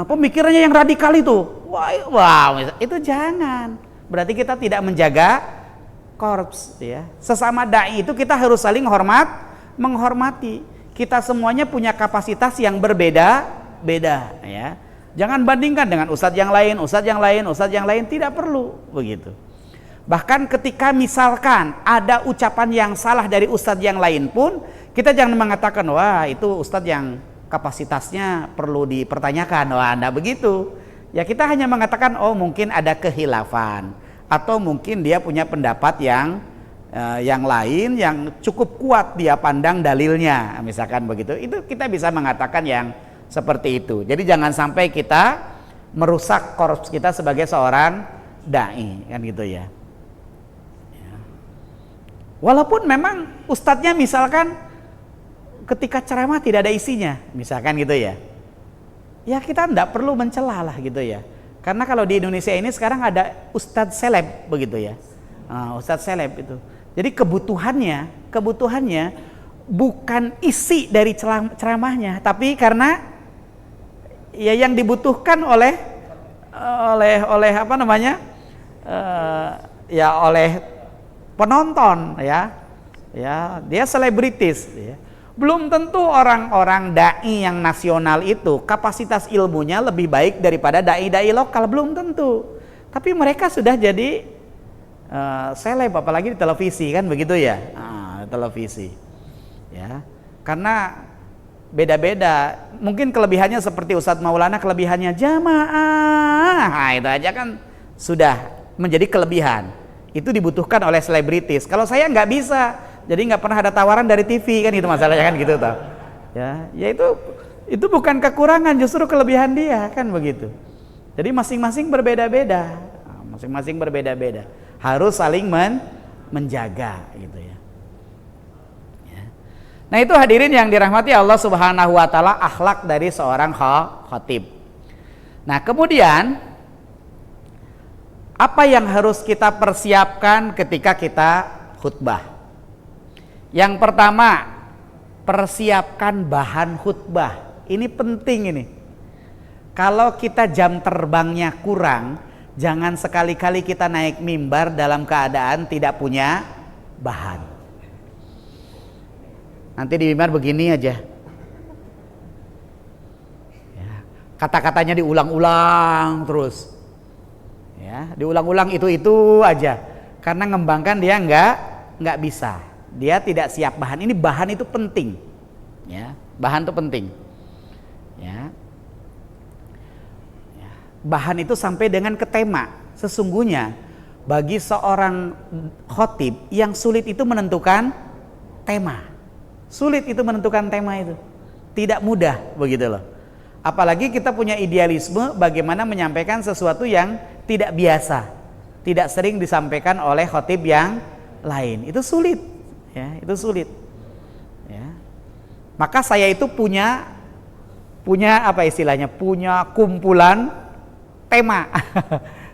Pemikirannya yang radikal itu. Wah, itu jangan. Berarti kita tidak menjaga korps, ya. Sesama dai itu kita harus saling menghormati. Kita semuanya punya kapasitas yang berbeda-beda, ya. Jangan bandingkan dengan ustadz yang lain, tidak perlu begitu. Bahkan ketika misalkan ada ucapan yang salah dari ustadz yang lain pun, kita jangan mengatakan, wah itu ustadz yang kapasitasnya perlu dipertanyakan. Wah, Anda begitu. Ya, kita hanya mengatakan, oh mungkin ada kehilafan, atau mungkin dia punya pendapat yang lain yang cukup kuat dia pandang dalilnya, misalkan begitu. Itu kita bisa mengatakan yang seperti itu. Jadi jangan sampai kita merusak korps kita sebagai seorang dai, kan gitu ya. Walaupun memang ustadznya misalkan ketika ceramah tidak ada isinya, misalkan gitu ya. Ya kita tidak perlu mencela lah gitu ya. Karena kalau di Indonesia ini sekarang ada ustadz seleb begitu ya. Ustadz seleb itu. Jadi kebutuhannya bukan isi dari ceramahnya, tapi karena ya yang dibutuhkan oleh apa namanya? Oleh penonton, ya. Ya, dia selebritis, ya. Belum tentu orang-orang dai yang nasional itu kapasitas ilmunya lebih baik daripada dai-dai lokal, belum tentu. Tapi mereka sudah jadi seleb, apalagi di televisi, kan begitu ya. Televisi, ya. Karena beda-beda. Mungkin kelebihannya seperti Ustadz Maulana, kelebihannya jamaah. Nah, itu aja kan sudah menjadi kelebihan. Itu dibutuhkan oleh selebritis. Kalau saya nggak bisa, jadi nggak pernah ada tawaran dari TV, kan itu masalahnya, kan gitu toh. Ya itu bukan kekurangan, justru kelebihan dia, kan begitu. Jadi masing-masing berbeda-beda, harus saling menjaga, gitu ya. Nah itu hadirin yang dirahmati Allah Subhanahu Wa Taala, akhlak dari seorang khatib. Nah kemudian apa yang harus kita persiapkan ketika kita khutbah? Yang pertama, persiapkan bahan khutbah. Ini penting ini. Kalau kita jam terbangnya kurang, jangan sekali-kali kita naik mimbar dalam keadaan tidak punya bahan. Nanti di mimbar begini aja. Ya, kata-katanya diulang-ulang terus. Ya, diulang-ulang itu aja. Karena ngembangkan dia nggak bisa. Dia tidak siap bahan. Ini bahan itu penting, ya. Bahan itu penting, ya. Bahan itu sampai dengan ke tema. Sesungguhnya bagi seorang khotib yang sulit itu menentukan tema. Sulit itu menentukan tema itu. Tidak mudah begitu loh. Apalagi kita punya idealisme bagaimana menyampaikan sesuatu yang tidak biasa, tidak sering disampaikan oleh khotib yang lain. Itu sulit. ya, itu sulit. Ya. Maka saya itu punya apa istilahnya? Punya kumpulan tema.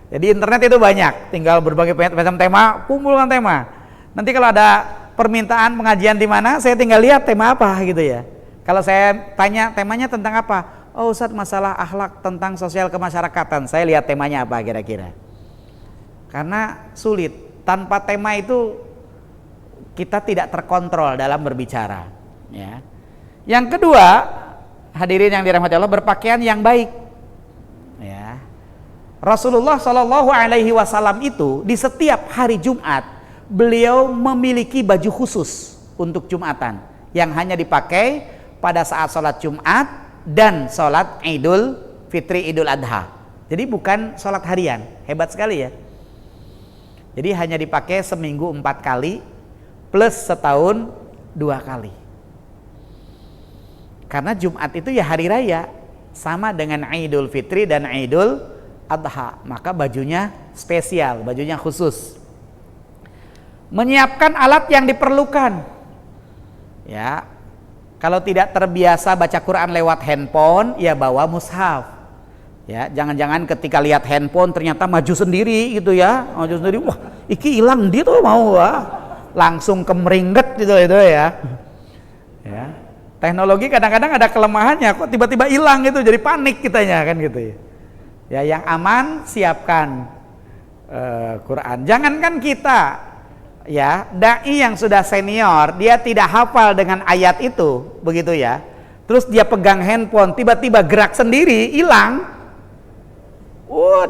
Jadi internet itu banyak, tinggal berbagai macam tema, kumpulkan tema. Nanti kalau ada permintaan pengajian di mana, saya tinggal lihat tema apa gitu ya. Kalau saya tanya temanya tentang apa? Oh Ustadz, masalah akhlak tentang sosial kemasyarakatan. Saya lihat temanya apa kira-kira. Karena sulit, tanpa tema itu kita tidak terkontrol dalam berbicara. Ya. Yang kedua, hadirin yang dirahmati Allah, berpakaian yang baik. Ya. Rasulullah Shallallahu Alaihi Wasallam itu di setiap hari Jumat beliau memiliki baju khusus untuk Jumatan yang hanya dipakai pada saat sholat Jumat dan sholat Idul Fitri Idul Adha. Jadi bukan sholat harian, hebat sekali ya. Jadi hanya dipakai seminggu 4 kali plus setahun 2 kali. Karena Jumat itu ya hari raya, sama dengan Idul Fitri dan Idul Adha, maka bajunya spesial, bajunya khusus. Menyiapkan alat yang diperlukan. Ya, kalau tidak terbiasa baca Quran lewat handphone, ya bawa mushaf. Ya, jangan-jangan ketika lihat handphone ternyata maju sendiri gitu ya, maju sendiri, wah, iki hilang dia tuh mau langsung kemeringet gitu itu ya. Ya. Teknologi kadang-kadang ada kelemahannya, kok tiba-tiba hilang gitu, jadi panik kitanya kan gitu ya. Ya, yang aman siapkan Quran. Jangankan kita, ya, dai yang sudah senior, dia tidak hafal dengan ayat itu, begitu ya. Terus dia pegang handphone, tiba-tiba gerak sendiri, hilang.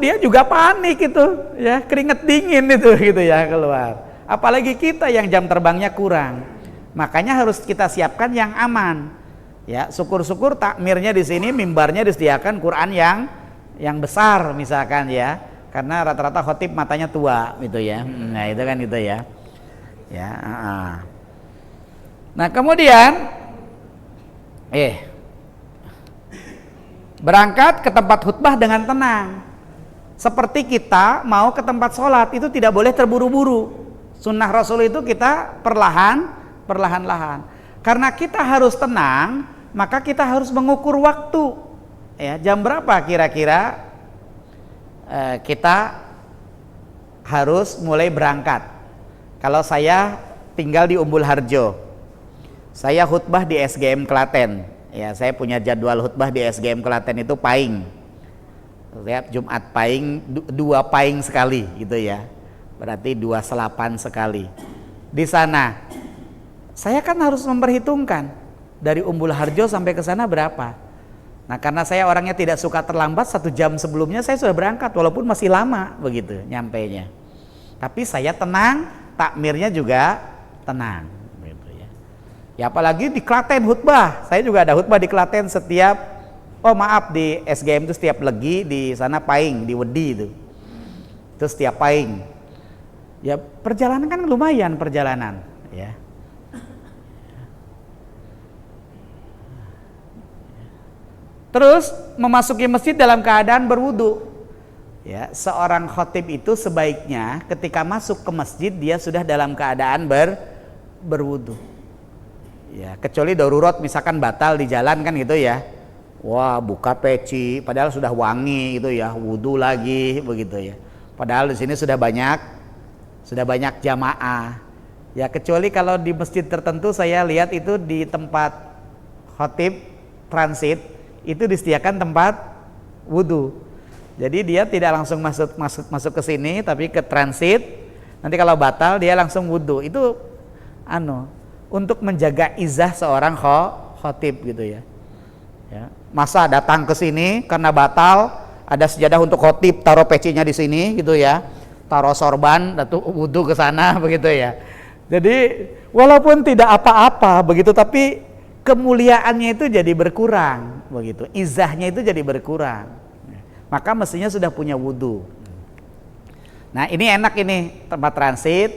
Dia juga panik itu, ya, keringet dingin itu gitu ya keluar. Apalagi kita yang jam terbangnya kurang. Makanya harus kita siapkan yang aman. Ya, syukur-syukur takmirnya di sini, mimbarnya disediakan Quran yang besar misalkan ya. Karena rata-rata khotib matanya tua gitu ya. Nah, itu kan gitu ya. Ya, Nah, kemudian berangkat ke tempat khutbah dengan tenang. Seperti kita mau ke tempat sholat itu tidak boleh terburu-buru. Sunnah Rasul itu kita perlahan-lahan. Karena kita harus tenang, maka kita harus mengukur waktu. Ya, jam berapa kira-kira kita harus mulai berangkat. Kalau saya tinggal di Umbul Harjo, saya khutbah di SGM Klaten. Ya, saya punya jadwal khutbah di SGM Klaten itu Pahing. Setiap Jumat Pahing, 2 Pahing sekali gitu ya. Berarti 2 selapan sekali. Di sana saya kan harus memperhitungkan dari Umbul Harjo sampai ke sana berapa. Nah, karena saya orangnya tidak suka terlambat, 1 jam sebelumnya saya sudah berangkat walaupun masih lama begitu nyampainya. Tapi saya tenang, takmirnya juga tenang gitu ya. Ya, apalagi di Klaten khutbah. Saya juga ada khutbah di Klaten setiap di SGM itu setiap legi, di sana Pahing, di Wedi itu. Itu setiap Pahing. Ya, perjalanan kan lumayan perjalanan, ya. Terus memasuki masjid dalam keadaan berwudu. Ya, seorang khotib itu sebaiknya ketika masuk ke masjid dia sudah dalam keadaan berwudu. Ya, kecuali darurat misalkan batal di jalan kan gitu ya. Wah, buka peci padahal sudah wangi gitu ya, wudu lagi begitu ya. Padahal di sini sudah banyak jamaah. Ya, kecuali kalau di masjid tertentu saya lihat itu di tempat khotib transit itu disediakan tempat wudu. Jadi dia tidak langsung masuk ke sini tapi ke transit. Nanti kalau batal dia langsung wudu. Itu untuk menjaga izah seorang khotib gitu ya. Ya, masa datang ke sini karena batal, ada sejadah untuk khotib, taruh pecinya di sini gitu ya, taruh sorban, lalu wudu ke sana begitu ya. Jadi walaupun tidak apa-apa begitu, tapi kemuliaannya itu jadi berkurang begitu, izahnya itu jadi berkurang. Maka mestinya sudah punya wudu. Nah, ini enak ini tempat transit,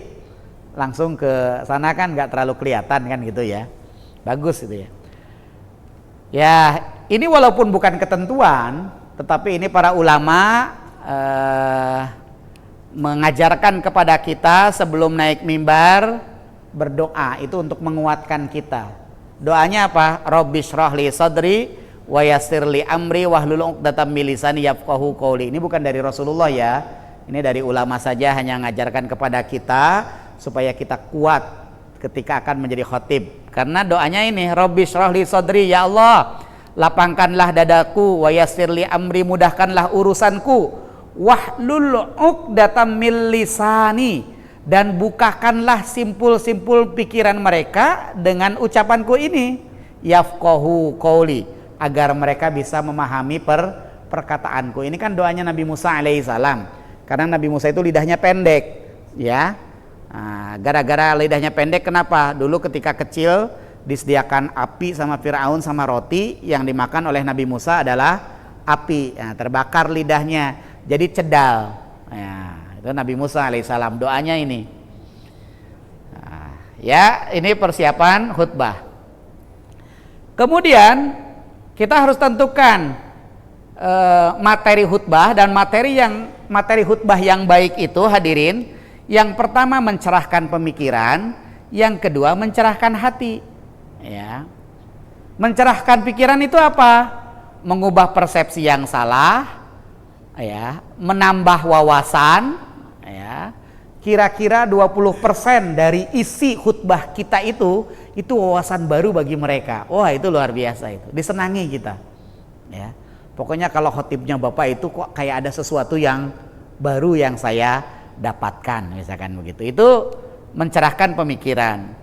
langsung ke sana kan nggak terlalu kelihatan kan gitu ya, bagus itu ya. Ya, ini walaupun bukan ketentuan, tetapi ini para ulama mengajarkan kepada kita sebelum naik mimbar berdoa itu untuk menguatkan kita. Doanya apa? Rabbish shrahli sadri wa yassirli amri wahlul 'uqdatam min lisani yafqahu qouli. Ini bukan dari Rasulullah ya. Ini dari ulama saja, hanya mengajarkan kepada kita supaya kita kuat ketika akan menjadi khatib. Karena doanya ini, Rabbish shrahli sadri, ya Allah, lapangkanlah dadaku, wa yassirli amri, mudahkanlah urusanku, wahlul 'uqdatam min lisani, dan bukakanlah simpul-simpul pikiran mereka dengan ucapanku ini, yafqahu qouli, agar mereka bisa memahami perkataanku. Ini kan doanya Nabi Musa alaihissalam, karena Nabi Musa itu lidahnya pendek ya. Gara-gara lidahnya pendek, kenapa? Dulu ketika kecil disediakan api sama Firaun sama roti, yang dimakan oleh Nabi Musa adalah api. Terbakar lidahnya jadi cedal ya. Itu Nabi Musa alaihissalam, doanya ini. Ya, ini persiapan khutbah. Kemudian kita harus tentukan materi khutbah, dan materi khutbah yang baik itu, hadirin, yang pertama mencerahkan pemikiran, yang kedua mencerahkan hati. Ya, mencerahkan pikiran itu apa? Mengubah persepsi yang salah, ya, menambah wawasan. Ya, kira-kira 20% dari isi khutbah kita itu wawasan baru bagi mereka. Wah, itu luar biasa, itu disenangi kita ya. Pokoknya kalau khotibnya Bapak itu kok kayak ada sesuatu yang baru yang saya dapatkan, misalkan begitu. Itu mencerahkan pemikiran.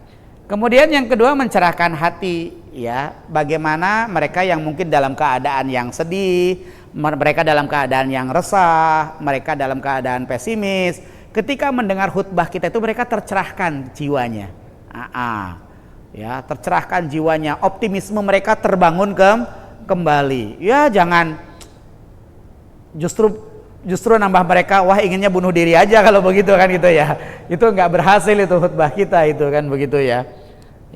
Kemudian yang kedua mencerahkan hati ya. Bagaimana mereka yang mungkin dalam keadaan yang sedih, mereka dalam keadaan yang resah, mereka dalam keadaan pesimis, ketika mendengar khutbah kita itu mereka tercerahkan jiwanya. Ya, tercerahkan jiwanya, optimisme mereka terbangun kembali. Ya, jangan justru nambah mereka, wah inginnya bunuh diri aja kalau begitu kan gitu ya. Itu nggak berhasil itu khutbah kita itu kan begitu ya.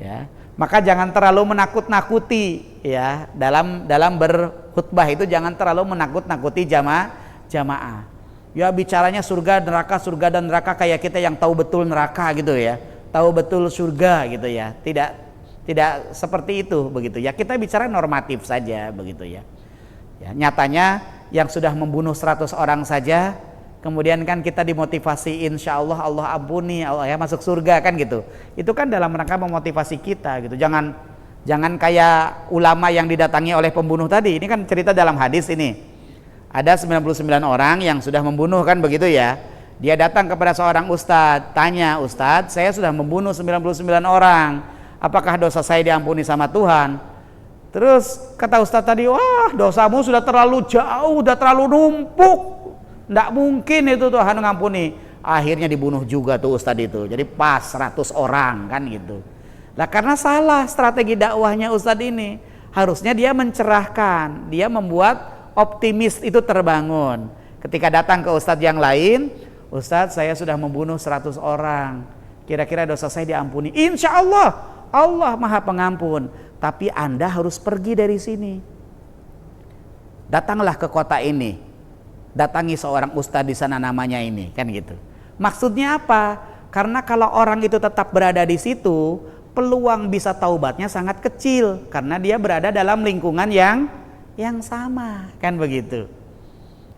Ya, maka jangan terlalu menakut-nakuti ya, dalam berkhutbah itu jangan terlalu menakut-nakuti jamaah. Ya, bicaranya surga dan neraka kayak kita yang tahu betul neraka gitu ya, tahu betul surga gitu ya. Tidak seperti itu begitu ya. Kita bicara normatif saja begitu ya. Ya, nyatanya yang sudah membunuh 100 orang saja, kemudian kan kita dimotivasi, insya Allah Allah ampuni, Allah ya masuk surga kan gitu. Itu kan dalam rangka memotivasi kita gitu. Jangan kayak ulama yang didatangi oleh pembunuh tadi. Ini kan cerita dalam hadis ini. Ada 99 orang yang sudah membunuh kan begitu ya. Dia datang kepada seorang ustadz, tanya, "Ustadz, saya sudah membunuh 99 orang. Apakah dosa saya diampuni sama Tuhan?" Terus kata ustadz tadi, "Wah, dosamu sudah terlalu jauh, sudah terlalu numpuk. Nggak mungkin itu Tuhan ngampuni." Akhirnya dibunuh juga tuh ustadz itu. Jadi pas 100 orang kan gitu. Lah karena salah strategi dakwahnya ustadz ini. Harusnya dia mencerahkan, dia membuat optimis itu terbangun. Ketika datang ke ustadz yang lain, "Ustadz, saya sudah membunuh 100 orang. Kira-kira dosa saya diampuni?" "Insya Allah, Allah Maha Pengampun. Tapi Anda harus pergi dari sini. Datanglah ke kota ini. Datangi seorang ustadz di sana namanya ini." Kan gitu. Maksudnya apa? Karena kalau orang itu tetap berada di situ, peluang bisa taubatnya sangat kecil karena dia berada dalam lingkungan yang sama, kan begitu.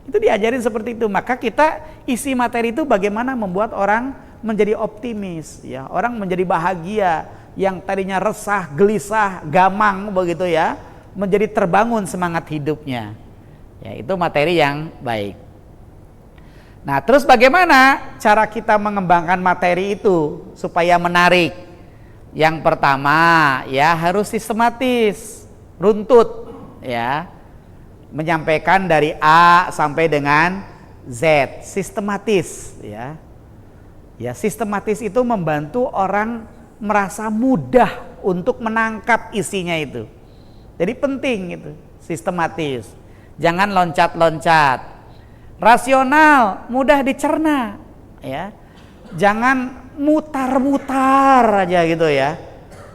Itu diajarin seperti itu. Maka kita isi materi itu bagaimana membuat orang menjadi optimis ya, orang menjadi bahagia, yang tadinya resah, gelisah, gamang begitu ya, menjadi terbangun semangat hidupnya. Ya, itu materi yang baik. Nah, terus bagaimana cara kita mengembangkan materi itu supaya menarik? Yang pertama, ya harus sistematis, runtut ya. Menyampaikan dari A sampai dengan Z, sistematis ya. Ya, sistematis itu membantu orang merasa mudah untuk menangkap isinya itu. Jadi penting itu, sistematis. Jangan loncat-loncat. Rasional, mudah dicerna ya. Jangan mutar-mutar aja gitu ya.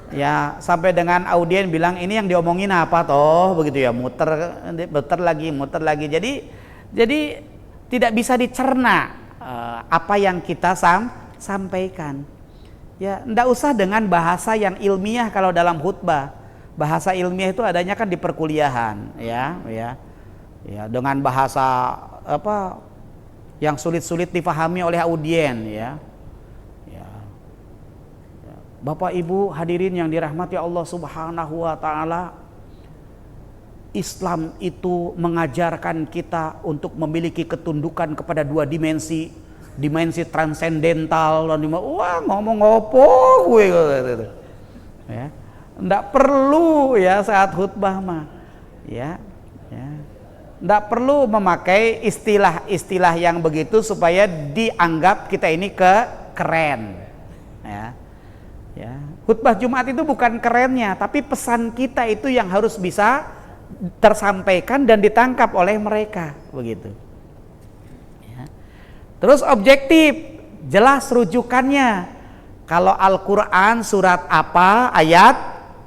Ya, sampai dengan audien bilang ini yang diomongin apa toh begitu ya, muter lagi. Jadi tidak bisa dicerna apa yang kita sampaikan. Ya, ndak usah dengan bahasa yang ilmiah kalau dalam khutbah. Bahasa ilmiah itu adanya kan di perkuliahan, ya. Ya, dengan bahasa apa yang sulit-sulit difahami oleh audien, ya. Bapak Ibu hadirin yang dirahmati Allah Subhanahu wa taala, Islam itu mengajarkan kita untuk memiliki ketundukan kepada dua dimensi, dimensi transendental. Wah, ngomong opo gue gitu. Ya. Nggak perlu ya saat khutbah mah. Ya. Nggak perlu memakai istilah-istilah yang begitu supaya dianggap kita ini keren. Ya. Khutbah Jumat itu bukan kerennya, tapi pesan kita itu yang harus bisa tersampaikan dan ditangkap oleh mereka, begitu. Ya. Terus objektif, jelas rujukannya. Kalau Al-Quran surat apa, ayat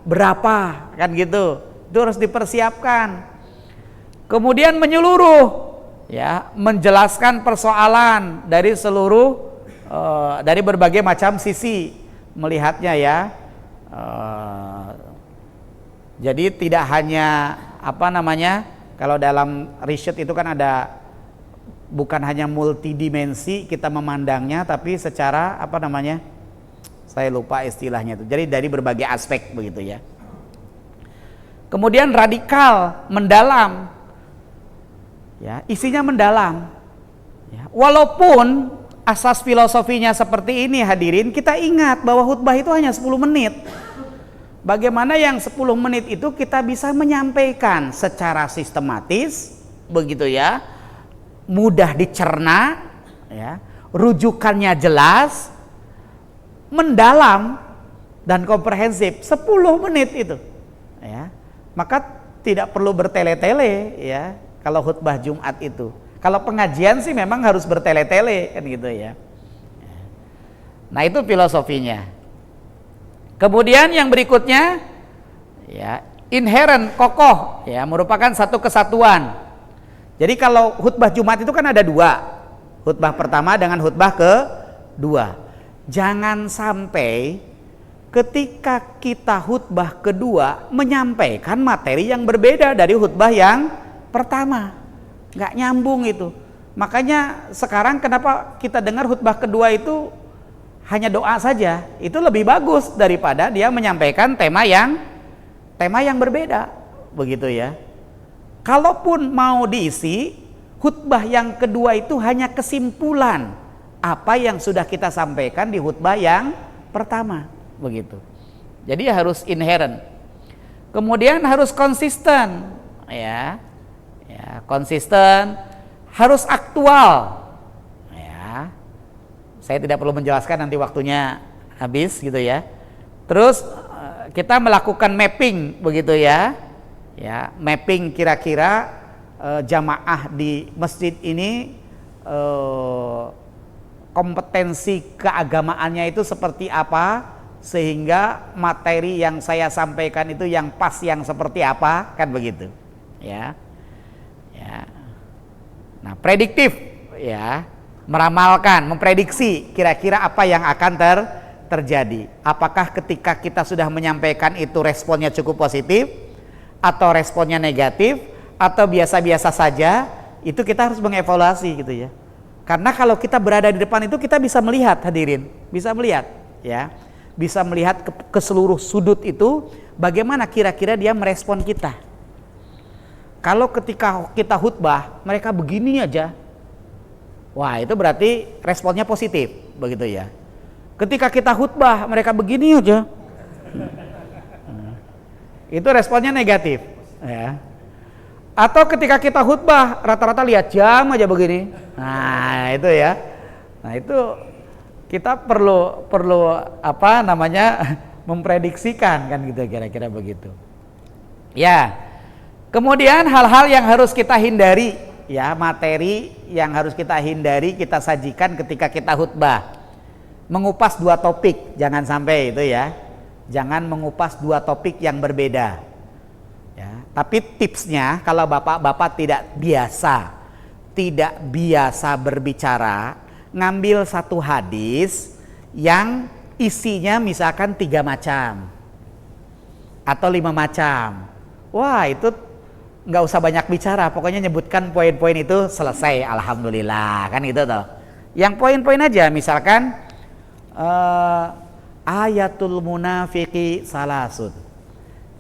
berapa, kan gitu. Itu harus dipersiapkan. Kemudian menyeluruh, ya, menjelaskan persoalan dari dari berbagai macam sisi melihatnya, ya. Jadi tidak hanya kalau dalam riset itu kan ada bukan hanya multidimensi kita memandangnya, tapi secara saya lupa istilahnya itu. Jadi dari berbagai aspek begitu, ya. Kemudian radikal, mendalam, ya, isinya mendalam, ya. Walaupun asas filosofinya seperti ini, hadirin, kita ingat bahwa khutbah itu hanya 10 menit. Bagaimana yang 10 menit itu kita bisa menyampaikan secara sistematis, begitu, ya, mudah dicerna, ya, rujukannya jelas, mendalam dan komprehensif. 10 menit itu, ya. Maka tidak perlu bertele-tele, ya, kalau khutbah Jumat itu. Kalau pengajian sih memang harus bertele-tele, kan gitu, ya. Nah, itu filosofinya. Kemudian yang berikutnya, ya, inherent, kokoh, ya, merupakan satu kesatuan. Jadi kalau khutbah Jumat itu kan ada dua, khutbah pertama dengan khutbah kedua. Jangan sampai ketika kita khutbah kedua menyampaikan materi yang berbeda dari khutbah yang pertama. Nggak nyambung itu. Makanya sekarang kenapa kita dengar khutbah kedua itu hanya doa saja, itu lebih bagus daripada dia menyampaikan tema yang berbeda, begitu, ya. Kalaupun mau diisi, khutbah yang kedua itu hanya kesimpulan apa yang sudah kita sampaikan di khutbah yang pertama, begitu. Jadi harus inherent. Kemudian harus konsisten, ya. Konsisten, harus aktual, ya. Saya tidak perlu menjelaskan, nanti waktunya habis, gitu, ya. Terus kita melakukan mapping, begitu, ya. Ya, mapping kira-kira jamaah di masjid ini kompetensi keagamaannya itu seperti apa, sehingga materi yang saya sampaikan itu yang pas, yang seperti apa, kan begitu, ya. Nah, prediktif, ya, meramalkan, memprediksi kira-kira apa yang akan terjadi. Apakah ketika kita sudah menyampaikan itu responnya cukup positif, atau responnya negatif, atau biasa-biasa saja, itu kita harus mengevaluasi, gitu, ya. Karena kalau kita berada di depan itu kita bisa melihat, hadirin, bisa melihat, ya, bisa melihat ke seluruh sudut itu bagaimana kira-kira dia merespon kita. Kalau ketika kita khutbah mereka begini aja, wah, itu berarti responnya positif, begitu, ya. Ketika kita khutbah mereka begini aja, itu responnya negatif, ya. Atau ketika kita khutbah rata-rata lihat jam aja begini, nah itu, ya. Nah itu kita perlu memprediksikan, kan gitu, kira-kira begitu, ya. Kemudian hal-hal yang harus kita hindari, ya, materi yang harus kita hindari kita sajikan ketika kita khutbah. Mengupas dua topik, jangan sampai itu, ya. Jangan mengupas dua topik yang berbeda, ya. Tapi tipsnya kalau bapak-bapak tidak biasa berbicara, ngambil satu hadis yang isinya misalkan 3 macam atau 5 macam. Wah, itu nggak usah banyak bicara, pokoknya nyebutkan poin-poin itu selesai, alhamdulillah, kan gitu toh. Yang poin-poin aja, misalkan ayatul munafiqi salasun.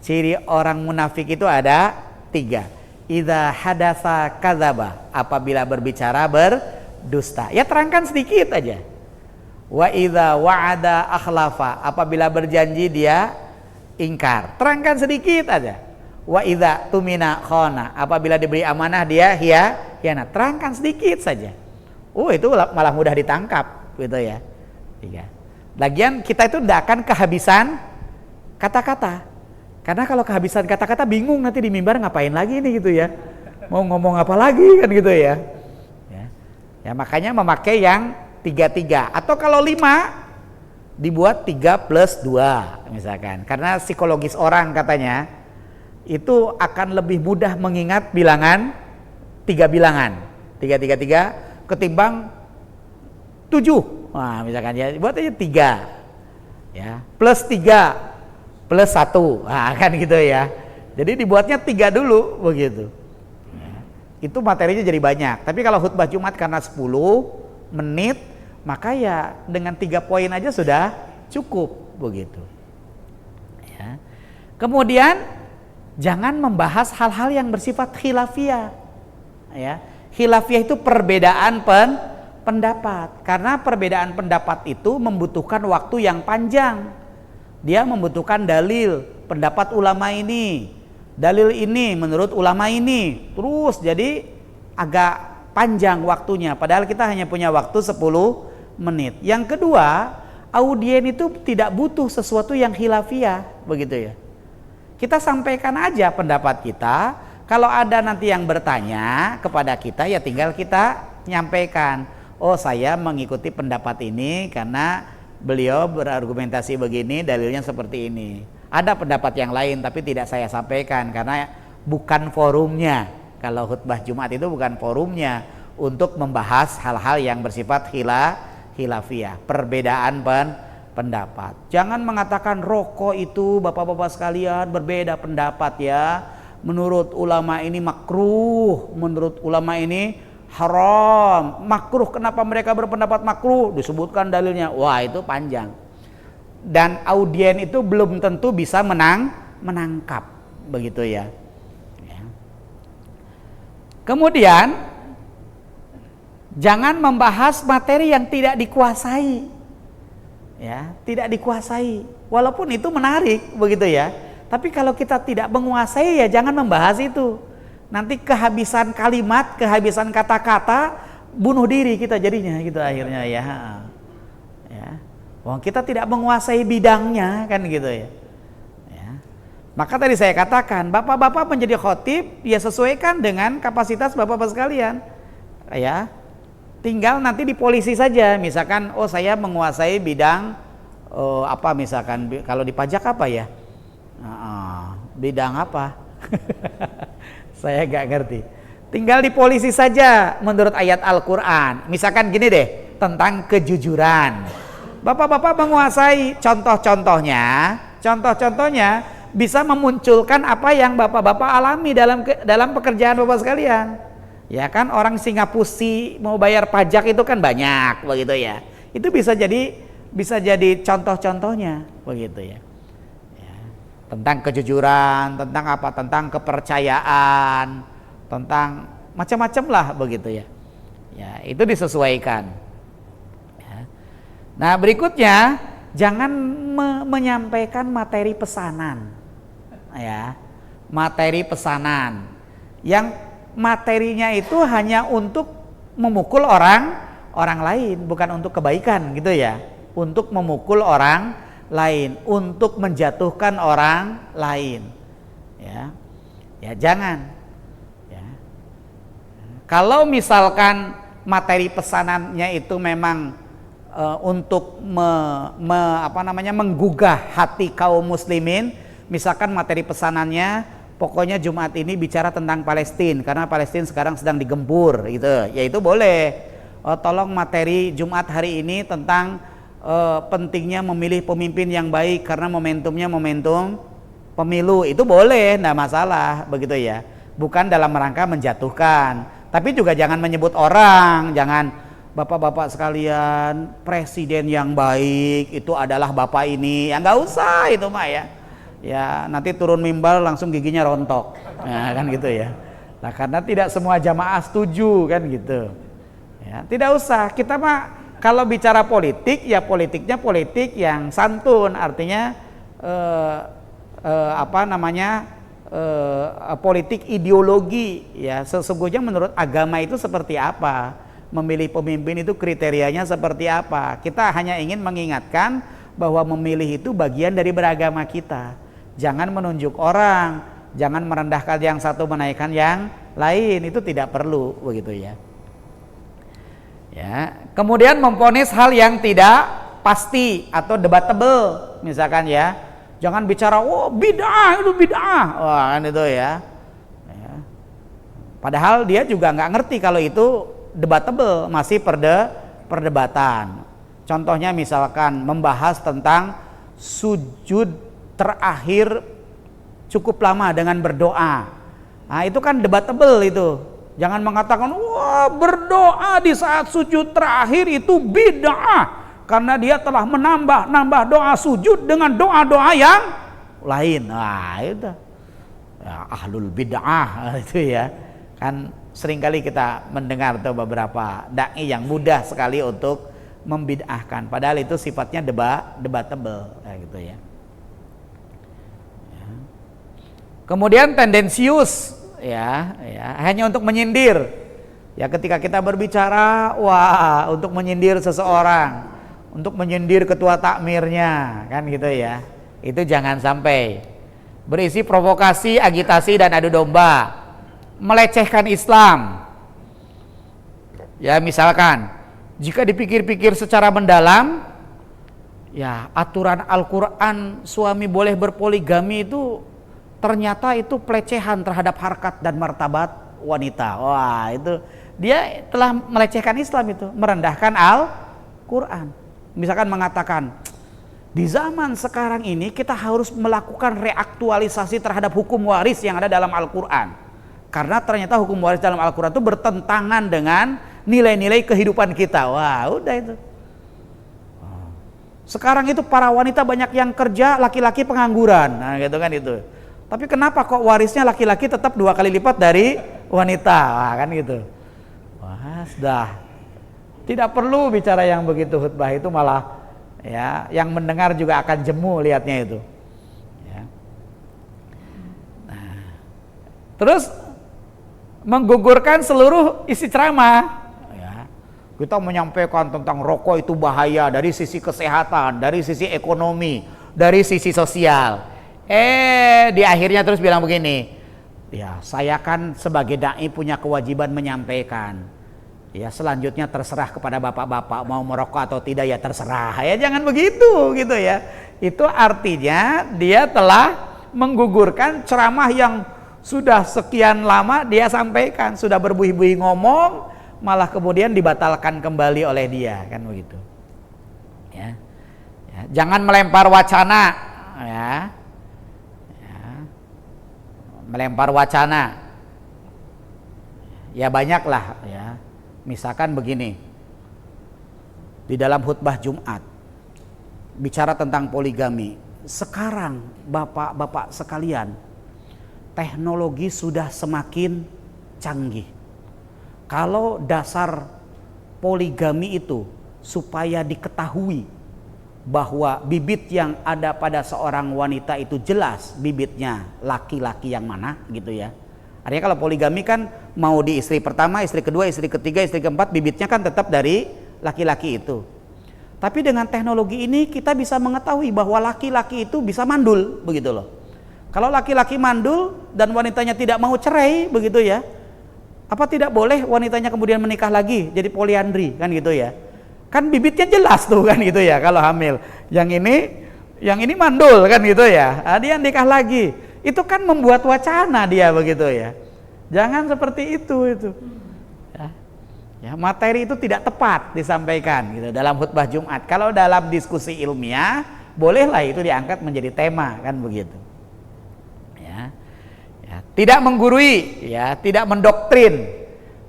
Ciri orang munafik itu ada 3. Idza hadasa kadzaba, apabila berbicara berdusta. Ya terangkan sedikit aja. Wa idza wa'ada akhlafa, apabila berjanji dia ingkar. Terangkan sedikit aja. Wa idza tumina khana, apabila diberi amanah dia hianat. Terangkan sedikit saja. Itu malah mudah ditangkap gitu ya. 3. Lagian kita itu tidak akan kehabisan kata-kata. Karena kalau kehabisan kata-kata bingung nanti di mimbar ngapain lagi nih gitu ya. Mau ngomong apa lagi kan gitu ya. Ya makanya memakai yang 3-3. Atau kalau 5 dibuat 3 plus 2 misalkan. Karena psikologis orang katanya itu akan lebih mudah mengingat bilangan 3 bilangan. 3 ketimbang 7. Nah, misalkan ya buat aja 3. Ya, plus 3 plus 1. Nah, kan gitu ya. Jadi dibuatnya 3 dulu begitu. Ya, itu materinya jadi banyak. Tapi kalau khutbah Jumat karena 10 menit, maka ya dengan 3 poin aja sudah cukup begitu. Ya. Kemudian jangan membahas hal-hal yang bersifat khilafiyah. Ya. Khilafiyah itu perbedaan pendapat. Karena perbedaan pendapat itu membutuhkan waktu yang panjang. Dia membutuhkan dalil, pendapat ulama ini, dalil ini menurut ulama ini. Terus jadi agak panjang waktunya. Padahal kita hanya punya waktu 10 menit. Yang kedua, audien itu tidak butuh sesuatu yang khilafiyah, begitu ya. Kita sampaikan aja pendapat kita. Kalau ada nanti yang bertanya kepada kita, ya tinggal kita nyampaikan. Oh, saya mengikuti pendapat ini karena beliau berargumentasi begini, dalilnya seperti ini. Ada pendapat yang lain tapi tidak saya sampaikan karena bukan forumnya. Kalau khutbah Jumat itu bukan forumnya untuk membahas hal-hal yang bersifat khilafiyah, perbedaan pendapat. Jangan mengatakan rokok itu bapak-bapak sekalian berbeda pendapat ya. Menurut ulama ini makruh, menurut ulama ini haram. Makruh, kenapa mereka berpendapat makruh? Disebutkan dalilnya. Wah, itu panjang. Dan audien itu belum tentu bisa menangkap begitu ya. Kemudian jangan membahas materi yang tidak dikuasai. Ya, tidak dikuasai. Walaupun itu menarik begitu ya. Tapi kalau kita tidak menguasai ya jangan membahas itu. Nanti kehabisan kalimat, kehabisan kata-kata, bunuh diri kita jadinya gitu akhirnya ya. Wong kita tidak menguasai bidangnya kan gitu ya. Maka tadi saya katakan, bapak-bapak menjadi khotib ya sesuaikan dengan kapasitas bapak-bapak sekalian. Ya. Tinggal nanti di polisi saja, misalkan oh saya menguasai bidang apa misalkan kalau di pajak apa ya? Bidang apa? Saya gak ngerti. Tinggal di polisi saja menurut ayat Al-Quran. Misalkan gini deh, tentang kejujuran. Bapak-bapak menguasai contoh-contohnya bisa memunculkan apa yang bapak-bapak alami dalam pekerjaan bapak sekalian. Ya kan, orang Singapusi mau bayar pajak itu kan banyak begitu ya. Itu bisa jadi contoh-contohnya begitu ya. Tentang kejujuran, tentang apa? Tentang kepercayaan, tentang macam-macam lah begitu ya. Ya, itu disesuaikan. Ya. Nah, berikutnya jangan menyampaikan materi pesanan. Ya. Materi pesanan yang materinya itu hanya untuk memukul orang lain, bukan untuk kebaikan gitu ya. Untuk memukul orang lain, untuk menjatuhkan orang lain, ya jangan. Ya. Kalau misalkan materi pesanannya itu memang untuk menggugah hati kaum muslimin, misalkan materi pesanannya pokoknya Jumat ini bicara tentang Palestina karena Palestina sekarang sedang digempur, gitu, ya itu boleh. Tolong materi Jumat hari ini tentang pentingnya memilih pemimpin yang baik karena momentumnya momentum pemilu, itu boleh, enggak masalah begitu ya. Bukan dalam rangka menjatuhkan, tapi juga jangan menyebut orang, jangan bapak-bapak sekalian, presiden yang baik itu adalah bapak ini, ya nggak usah itu mah ya. Ya nanti turun mimbar langsung giginya rontok, nah, kan gitu ya. Nah karena tidak semua jamaah setuju kan gitu. Ya, tidak usah, kita mah kalau bicara politik ya politiknya politik yang santun, artinya politik ideologi ya. Sesungguhnya menurut agama itu seperti apa, memilih pemimpin itu kriterianya seperti apa. Kita hanya ingin mengingatkan bahwa memilih itu bagian dari beragama kita. Jangan menunjuk orang, jangan merendahkan yang satu menaikkan yang lain, itu tidak perlu begitu ya. Ya, kemudian memvonis hal yang tidak pasti atau debatable, misalkan ya, jangan bicara bid'ah itu bid'ah, wah kan itu ya. Ya. Padahal dia juga nggak ngerti kalau itu debatable, masih perdebatan. Contohnya misalkan membahas tentang sujud terakhir cukup lama dengan berdoa, nah itu kan debatable itu. Jangan mengatakan wah berdoa di saat sujud terakhir itu bid'ah karena dia telah menambah doa sujud dengan doa-doa yang lain. Nah itu ya, ahlul bid'ah itu ya. Kan seringkali kita mendengar tuh beberapa dai yang mudah sekali untuk membid'ahkan, padahal itu sifatnya debatable kayak gitu ya. Kemudian tendensius ya, hanya untuk menyindir. Ya ketika kita berbicara, wah untuk menyindir seseorang, untuk menyindir ketua takmirnya, kan gitu ya. Itu jangan sampai. Berisi provokasi, agitasi dan adu domba, melecehkan Islam. Ya misalkan, jika dipikir-pikir secara mendalam, ya aturan Al-Quran suami boleh berpoligami itu ternyata itu pelecehan terhadap harkat dan martabat wanita. Wah itu dia telah melecehkan Islam, itu merendahkan Al-Quran. Misalkan mengatakan di zaman sekarang ini kita harus melakukan reaktualisasi terhadap hukum waris yang ada dalam Al-Quran, karena ternyata hukum waris dalam Al-Quran itu bertentangan dengan nilai-nilai kehidupan kita. Wah udah itu. Sekarang itu para wanita banyak yang kerja, laki-laki pengangguran, nah gitu kan itu. Tapi kenapa kok warisnya laki-laki tetap 2 kali lipat dari wanita? Wah, kan gitu. Wah, sudah. Tidak perlu bicara yang begitu, khutbah itu malah ya, yang mendengar juga akan jemu lihatnya itu. Ya. Nah, terus menggugurkan seluruh isi ceramah. Ya. Kita menyampaikan tentang rokok itu bahaya dari sisi kesehatan, dari sisi ekonomi, dari sisi sosial. Di akhirnya terus bilang begini, ya saya kan sebagai dai punya kewajiban menyampaikan. Ya selanjutnya terserah kepada bapak-bapak mau merokok atau tidak, ya terserah. Ya jangan begitu gitu ya. Itu artinya dia telah menggugurkan ceramah yang sudah sekian lama dia sampaikan, sudah berbuih-buih ngomong, malah kemudian dibatalkan kembali oleh dia, kan begitu. Ya. Ya, jangan melempar wacana, ya. Melempar wacana ya banyaklah ya. Misalkan begini, di dalam khutbah Jumat bicara tentang poligami. Sekarang bapak-bapak sekalian, teknologi sudah semakin canggih. Kalau dasar poligami itu supaya diketahui bahwa bibit yang ada pada seorang wanita itu jelas bibitnya laki-laki yang mana gitu ya. Artinya kalau poligami kan mau di istri pertama, istri kedua, istri ketiga, istri keempat, bibitnya kan tetap dari laki-laki itu. Tapi dengan teknologi ini kita bisa mengetahui bahwa laki-laki itu bisa mandul begitu loh. Kalau laki-laki mandul dan wanitanya tidak mau cerai begitu ya, apa tidak boleh wanitanya kemudian menikah lagi jadi poliandri kan gitu ya. Kan bibitnya jelas tuh kan gitu ya kalau hamil. Yang ini mandul kan gitu ya. Nah, dia nikah lagi. Itu kan membuat wacana dia begitu ya. Jangan seperti itu. Ya. Ya, materi itu tidak tepat disampaikan gitu dalam khutbah Jumat. Kalau dalam diskusi ilmiah, bolehlah itu diangkat menjadi tema, kan begitu. Ya. Ya, tidak menggurui, ya, tidak mendoktrin.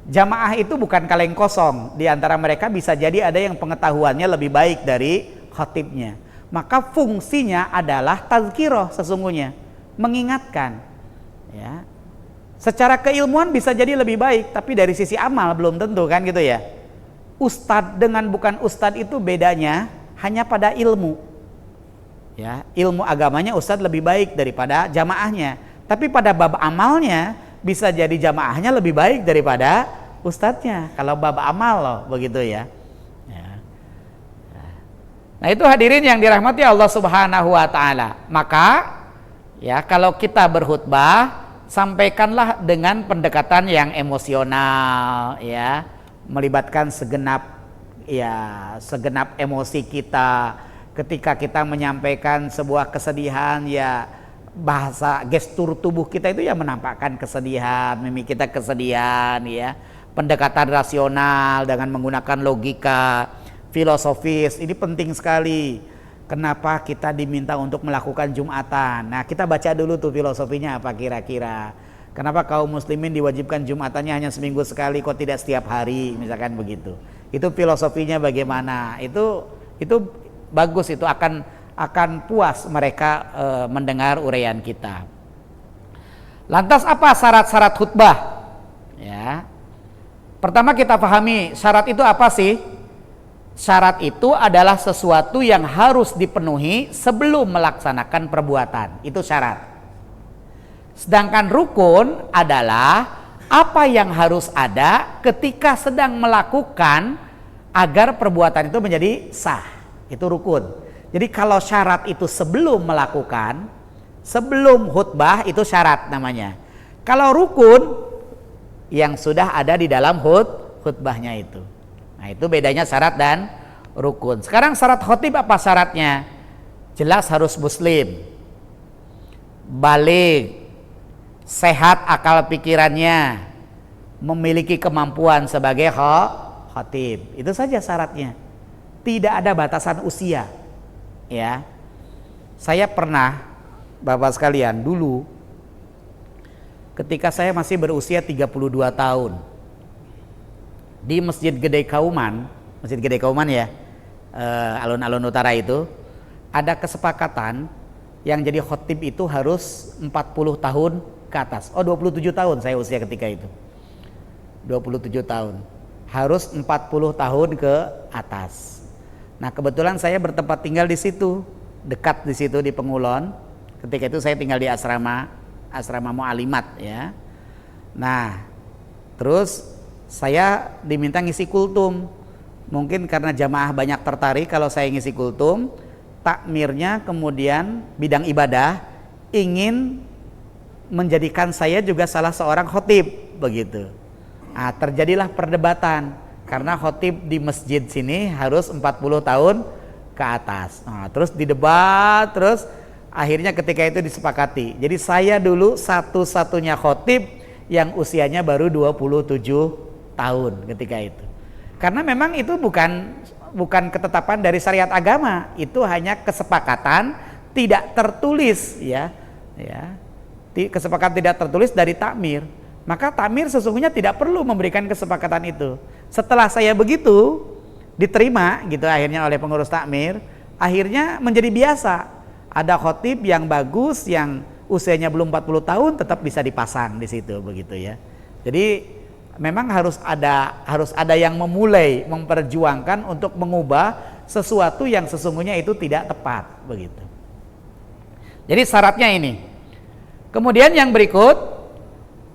Jamaah itu bukan kaleng kosong. Di antara mereka bisa jadi ada yang pengetahuannya lebih baik dari khatibnya. Maka fungsinya adalah tazkirah sesungguhnya, mengingatkan. Ya. Secara keilmuan bisa jadi lebih baik, tapi dari sisi amal belum tentu, kan gitu ya. Ustadz dengan bukan ustadz itu bedanya hanya pada ilmu. Ya, ilmu agamanya ustadz lebih baik daripada jamaahnya. Tapi pada bab amalnya bisa jadi jamaahnya lebih baik daripada ustadznya. Kalau bab amal loh, begitu ya. Nah, itu hadirin yang dirahmati Allah Subhanahu wa taala. Maka ya, kalau kita berkhutbah, sampaikanlah dengan pendekatan yang emosional, ya, melibatkan segenap emosi kita. Ketika kita menyampaikan sebuah kesedihan, ya, bahasa gestur tubuh kita itu ya menampakkan kesedihan, mimik kita kesedihan, ya. Pendekatan rasional dengan menggunakan logika, filosofis, ini penting sekali. Kenapa kita diminta untuk melakukan Jumatan? Nah, kita baca dulu tuh filosofinya apa kira-kira. Kenapa kaum muslimin diwajibkan Jumatannya hanya seminggu sekali, kok tidak setiap hari, misalkan begitu. Itu filosofinya bagaimana? Itu bagus, itu akan puas mereka mendengar uraian kita. Lantas apa syarat-syarat khutbah? Ya. Pertama kita pahami syarat itu apa sih? Syarat itu adalah sesuatu yang harus dipenuhi sebelum melaksanakan perbuatan. Itu syarat. Sedangkan rukun adalah apa yang harus ada ketika sedang melakukan agar perbuatan itu menjadi sah. Itu rukun. Jadi kalau syarat itu sebelum melakukan, sebelum khutbah, itu syarat namanya. Kalau rukun yang sudah ada di dalam khutbahnya itu. Nah, itu bedanya syarat dan rukun. Sekarang syarat khotib apa syaratnya? Jelas harus muslim, baligh, sehat akal pikirannya, memiliki kemampuan sebagai khotib. Itu saja syaratnya. Tidak ada batasan usia. Ya. Saya pernah, Bapak sekalian, dulu ketika saya masih berusia 32 tahun, di Masjid Gede Kauman ya, alun-alun utara itu, ada kesepakatan yang jadi khotib itu harus 40 tahun ke atas. Oh, 27 tahun saya usia ketika itu. 27 tahun. Harus 40 tahun ke atas. Nah, kebetulan saya bertempat tinggal di situ, dekat di situ di Pengulon. Ketika itu saya tinggal di asrama Mu'alimat, ya. Nah, terus saya diminta ngisi kultum. Mungkin karena jamaah banyak tertarik kalau saya ngisi kultum, takmirnya kemudian bidang ibadah ingin menjadikan saya juga salah seorang khotib, begitu. Nah, terjadilah perdebatan karena khotib di masjid sini harus 40 tahun ke atas. Nah, terus didebat, terus akhirnya ketika itu disepakati. Jadi saya dulu satu-satunya khotib yang usianya baru 27 tahun ketika itu. Karena memang itu bukan ketetapan dari syariat agama, itu hanya kesepakatan tidak tertulis, ya. Kesepakatan tidak tertulis dari takmir. Maka takmir sesungguhnya tidak perlu memberikan kesepakatan itu. Setelah saya begitu diterima gitu akhirnya oleh pengurus takmir, akhirnya menjadi biasa. Ada khotib yang bagus yang usianya belum 40 tahun tetap bisa dipasang di situ, begitu ya. Jadi memang harus ada yang memperjuangkan untuk mengubah sesuatu yang sesungguhnya itu tidak tepat, begitu. Jadi syaratnya ini. Kemudian yang berikut,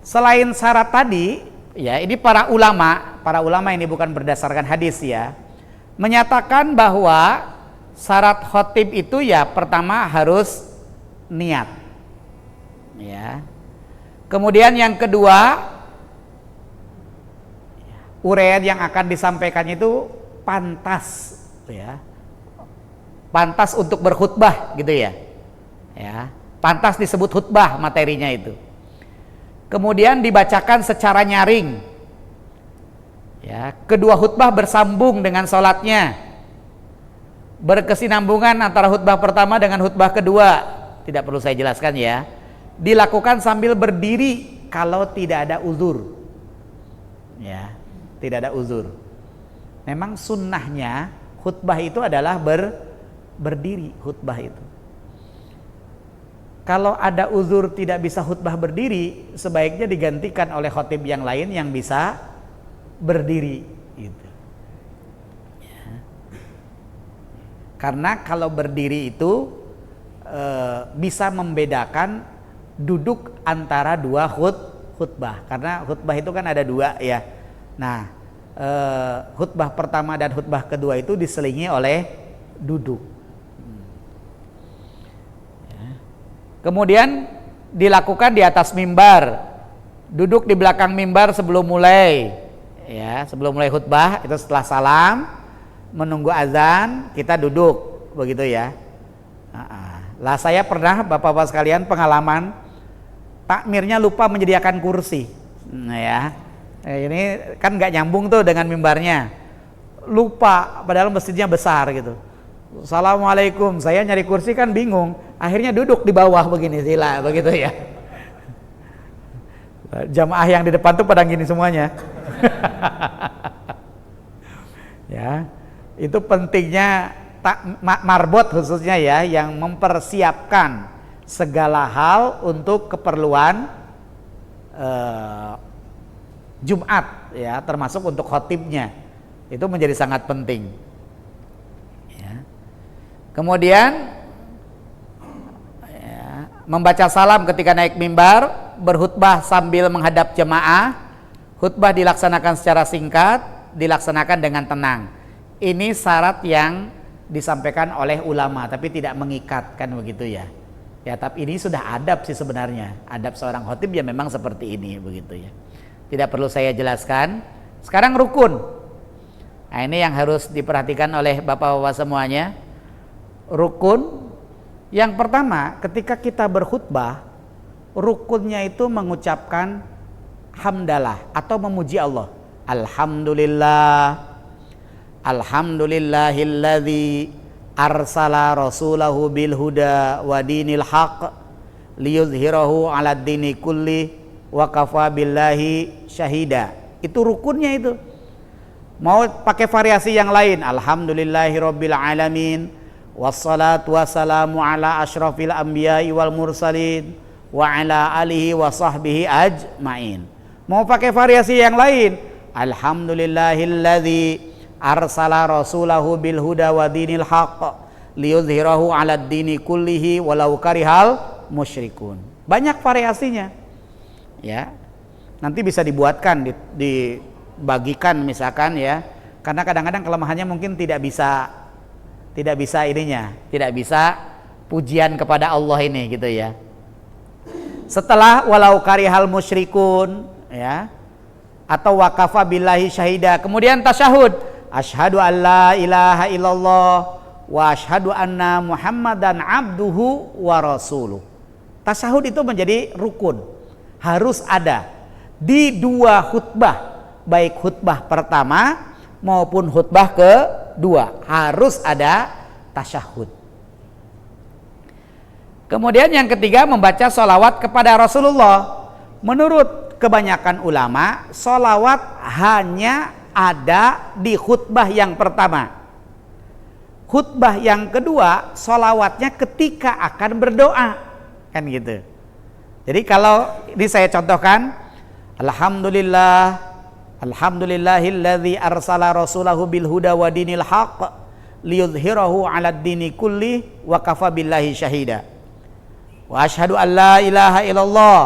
selain syarat tadi, ya, ini para ulama ini bukan berdasarkan hadis, ya, menyatakan bahwa syarat khotib itu ya pertama harus niat, ya. Kemudian yang kedua, uraian yang akan disampaikannya itu pantas, ya, pantas untuk berkhutbah, gitu ya, ya, pantas disebut khutbah materinya itu. Kemudian dibacakan secara nyaring, Ya, kedua khutbah bersambung dengan sholatnya, berkesinambungan antara khutbah pertama dengan khutbah kedua. Tidak perlu saya jelaskan ya. Dilakukan sambil berdiri kalau tidak ada uzur. Ya, tidak ada uzur. Memang sunnahnya khutbah itu adalah berdiri khutbah itu. Kalau ada uzur tidak bisa khutbah berdiri, sebaiknya digantikan oleh khatib yang lain yang bisa berdiri gitu. Ya. Karena kalau berdiri itu bisa membedakan duduk antara dua khutbah. Karena khutbah itu kan ada dua ya. Nah, khutbah pertama dan khutbah kedua itu diselingi oleh duduk. Ya. Kemudian dilakukan di atas mimbar, duduk di belakang mimbar sebelum mulai. Ya, sebelum mulai khutbah itu setelah salam menunggu azan kita duduk begitu ya. Lah saya pernah bapak-bapak sekalian pengalaman takmirnya lupa menyediakan kursi. Nah ya, ini kan nggak nyambung tuh dengan mimbarnya. Lupa padahal masjidnya besar gitu. Assalamualaikum, saya nyari kursi kan bingung. Akhirnya duduk di bawah begini sila begitu ya. Jamaah yang di depan tuh pada gini semuanya. Ya, itu pentingnya marbot khususnya ya, yang mempersiapkan segala hal untuk keperluan Jumat ya, termasuk untuk khotibnya. Itu menjadi sangat penting. Ya. Kemudian ya, membaca salam ketika naik mimbar, berkhutbah sambil menghadap jemaah. Khutbah dilaksanakan secara singkat, dilaksanakan dengan tenang. Ini syarat yang disampaikan oleh ulama, tapi tidak mengikat kan begitu ya. Ya, tapi ini sudah adab sih sebenarnya. Adab seorang khotib ya memang seperti ini begitu ya. Tidak perlu saya jelaskan. Sekarang rukun. Nah, ini yang harus diperhatikan oleh bapak-bapak semuanya. Rukun yang pertama, ketika kita berkhutbah, rukunnya itu mengucapkan hamdalah atau memuji Allah. Alhamdulillah, alhamdulillahilladzi arsala rasulahu bil huda wa dinil haq liyuzhirahu 'alad dini kulli wa kafa billahi syahida. Itu rukunnya itu. Mau pakai variasi yang lain, alhamdulillahirabbil alamin wassalatu wassalamu ala asyrafil anbiya'i wal mursalin wa ala alihi wa sahbihi ajmain. Mau pakai variasi yang lain, alhamdulillahilladzi arsala rasulahu bil huda wa dinil haqq liyuzhirahu 'alad dini kullihi walau karihal musyrikun. Banyak variasinya. Ya. Nanti bisa dibuatkan, dibagikan misalkan ya. Karena kadang-kadang kelemahannya mungkin tidak bisa ininya, tidak bisa pujian kepada Allah ini gitu ya. Setelah walau karihal musyrikun ya, atau waqafa billahi syahida, kemudian tasyahud, asyhadu an la ilaha illallah wa asyhadu anna muhammadan abduhu wa rasuluh. Tasyahud itu menjadi rukun, harus ada di dua khutbah, baik khutbah pertama maupun khutbah kedua, harus ada tasyahud. Kemudian yang ketiga, membaca sholawat kepada Rasulullah. Menurut kebanyakan ulama, sholawat hanya ada di khutbah yang pertama. Khutbah yang kedua, sholawatnya ketika akan berdoa, kan gitu. Jadi kalau ini saya contohkan, alhamdulillah, alhamdulillahilladzi arsala rasulahu bil huda wa dinil haqq liyudhhirahu 'alad dini kulli wa kafa billahi syahida. Wa asyhadu an la ilaha illallah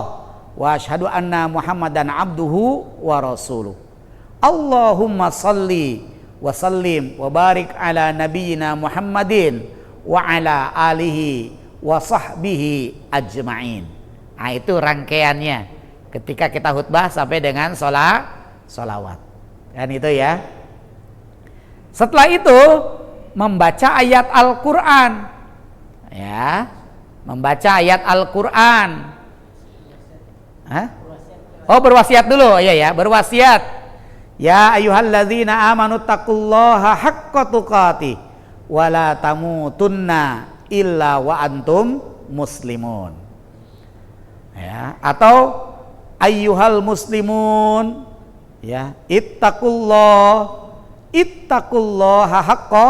wa asyhadu anna muhammadan abduhu wa rasuluh. Allahumma salli wa sallim wa barik ala nabiyyina Muhammadin wa ala alihi wa sahbihi ajma'in. Nah, itu rangkaiannya ketika kita khutbah sampai dengan sholawat. Dan itu ya. Setelah itu membaca ayat Al-Qur'an. Ya. Membaca ayat Al-Qur'an. Hah? Oh, berwasiat dulu. Iya ya, berwasiat. Ya ayyuhalladzina amanu taqullaha haqqa tuqatih wa la tamutunna illa wa antum muslimun. Ya, atau ayyuhal muslimun, ya, ittaqullaha haqqa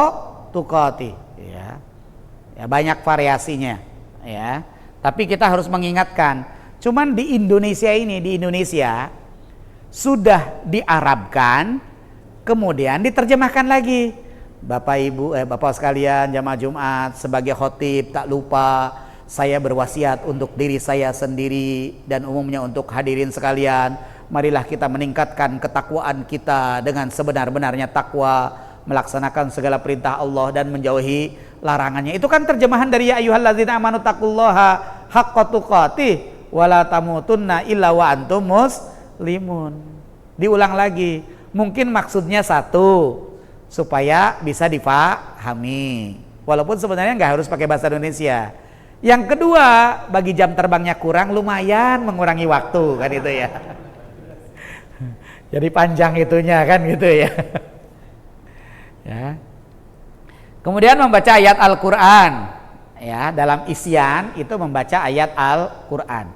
tuqatih, ya. Ya, banyak variasinya, ya. Tapi kita harus mengingatkan, cuman di Indonesia sudah diarabkan, kemudian diterjemahkan lagi. Bapak Ibu, Bapak sekalian jamaah Jumat, sebagai khotib tak lupa saya berwasiat untuk diri saya sendiri dan umumnya untuk hadirin sekalian, marilah kita meningkatkan ketakwaan kita dengan sebenar-benarnya takwa, melaksanakan segala perintah Allah dan menjauhi larangannya. Itu kan terjemahan dari ya ayyuhalladzina amanu taqullaha haqqa tuqatih wa la tamutunna illa wa antum muslimun. Diulang lagi, mungkin maksudnya satu, supaya bisa dipahami, walaupun sebenarnya nggak harus pakai bahasa Indonesia. Yang kedua, bagi jam terbangnya kurang, lumayan mengurangi waktu kan itu ya. Jadi panjang itunya kan gitu ya. Ya. Kemudian membaca ayat Al-Qur'an, ya, dalam isian itu membaca ayat Al-Qur'an.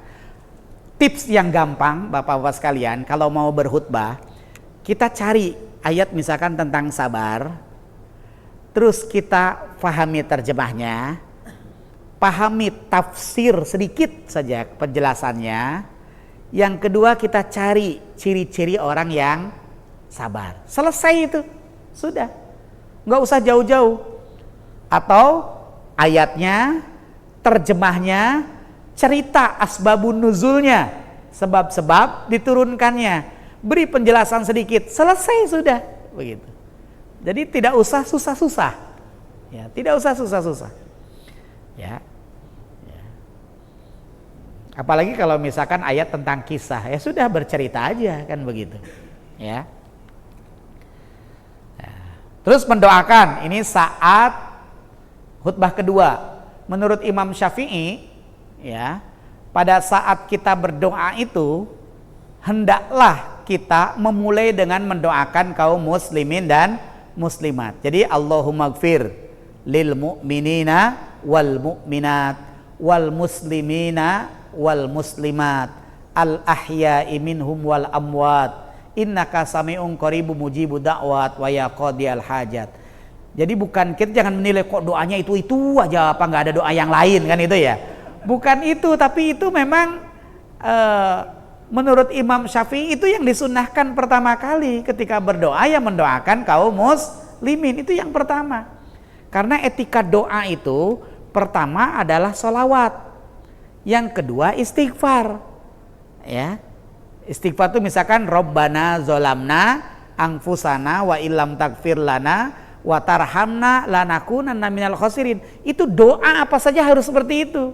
Tips yang gampang Bapak-bapak sekalian, kalau mau berkhutbah, kita cari ayat misalkan tentang sabar, terus kita pahami terjemahnya, pahami tafsir sedikit saja penjelasannya. Yang kedua, kita cari ciri-ciri orang yang sabar. Selesai itu, sudah, nggak usah jauh-jauh. Atau ayatnya, terjemahnya, cerita asbabun nuzulnya, sebab-sebab diturunkannya, beri penjelasan sedikit, selesai sudah, begitu. Jadi tidak usah susah-susah, ya, tidak usah susah-susah, ya. Apalagi kalau misalkan ayat tentang kisah, ya sudah bercerita aja kan begitu, ya. Terus mendoakan, ini saat khutbah kedua. Menurut Imam Syafi'i, ya, pada saat kita berdoa itu hendaklah kita memulai dengan mendoakan kaum muslimin dan muslimat. Jadi Allahumma gfir lil mu'minina wal mu'minat wal muslimina wal muslimat al ahya'i minhum wal amwat innaka sami'un qaribun mujibu da'wat wa ya qadiyal hajat. Jadi bukan, kita jangan menilai kok doanya itu aja, apa nggak ada doa yang lain kan itu ya. Bukan itu, tapi itu memang menurut Imam Syafi'i itu yang disunnahkan pertama kali ketika berdoa, ya mendoakan kaum muslimin, itu yang pertama. Karena etika doa itu pertama adalah sholawat, yang kedua istighfar, ya. Istighfar itu misalkan Rabbana zolamna anfusana wa illam tagfir lana wa tarhamna lanakunanna minal khosirin. Itu doa apa saja harus seperti itu,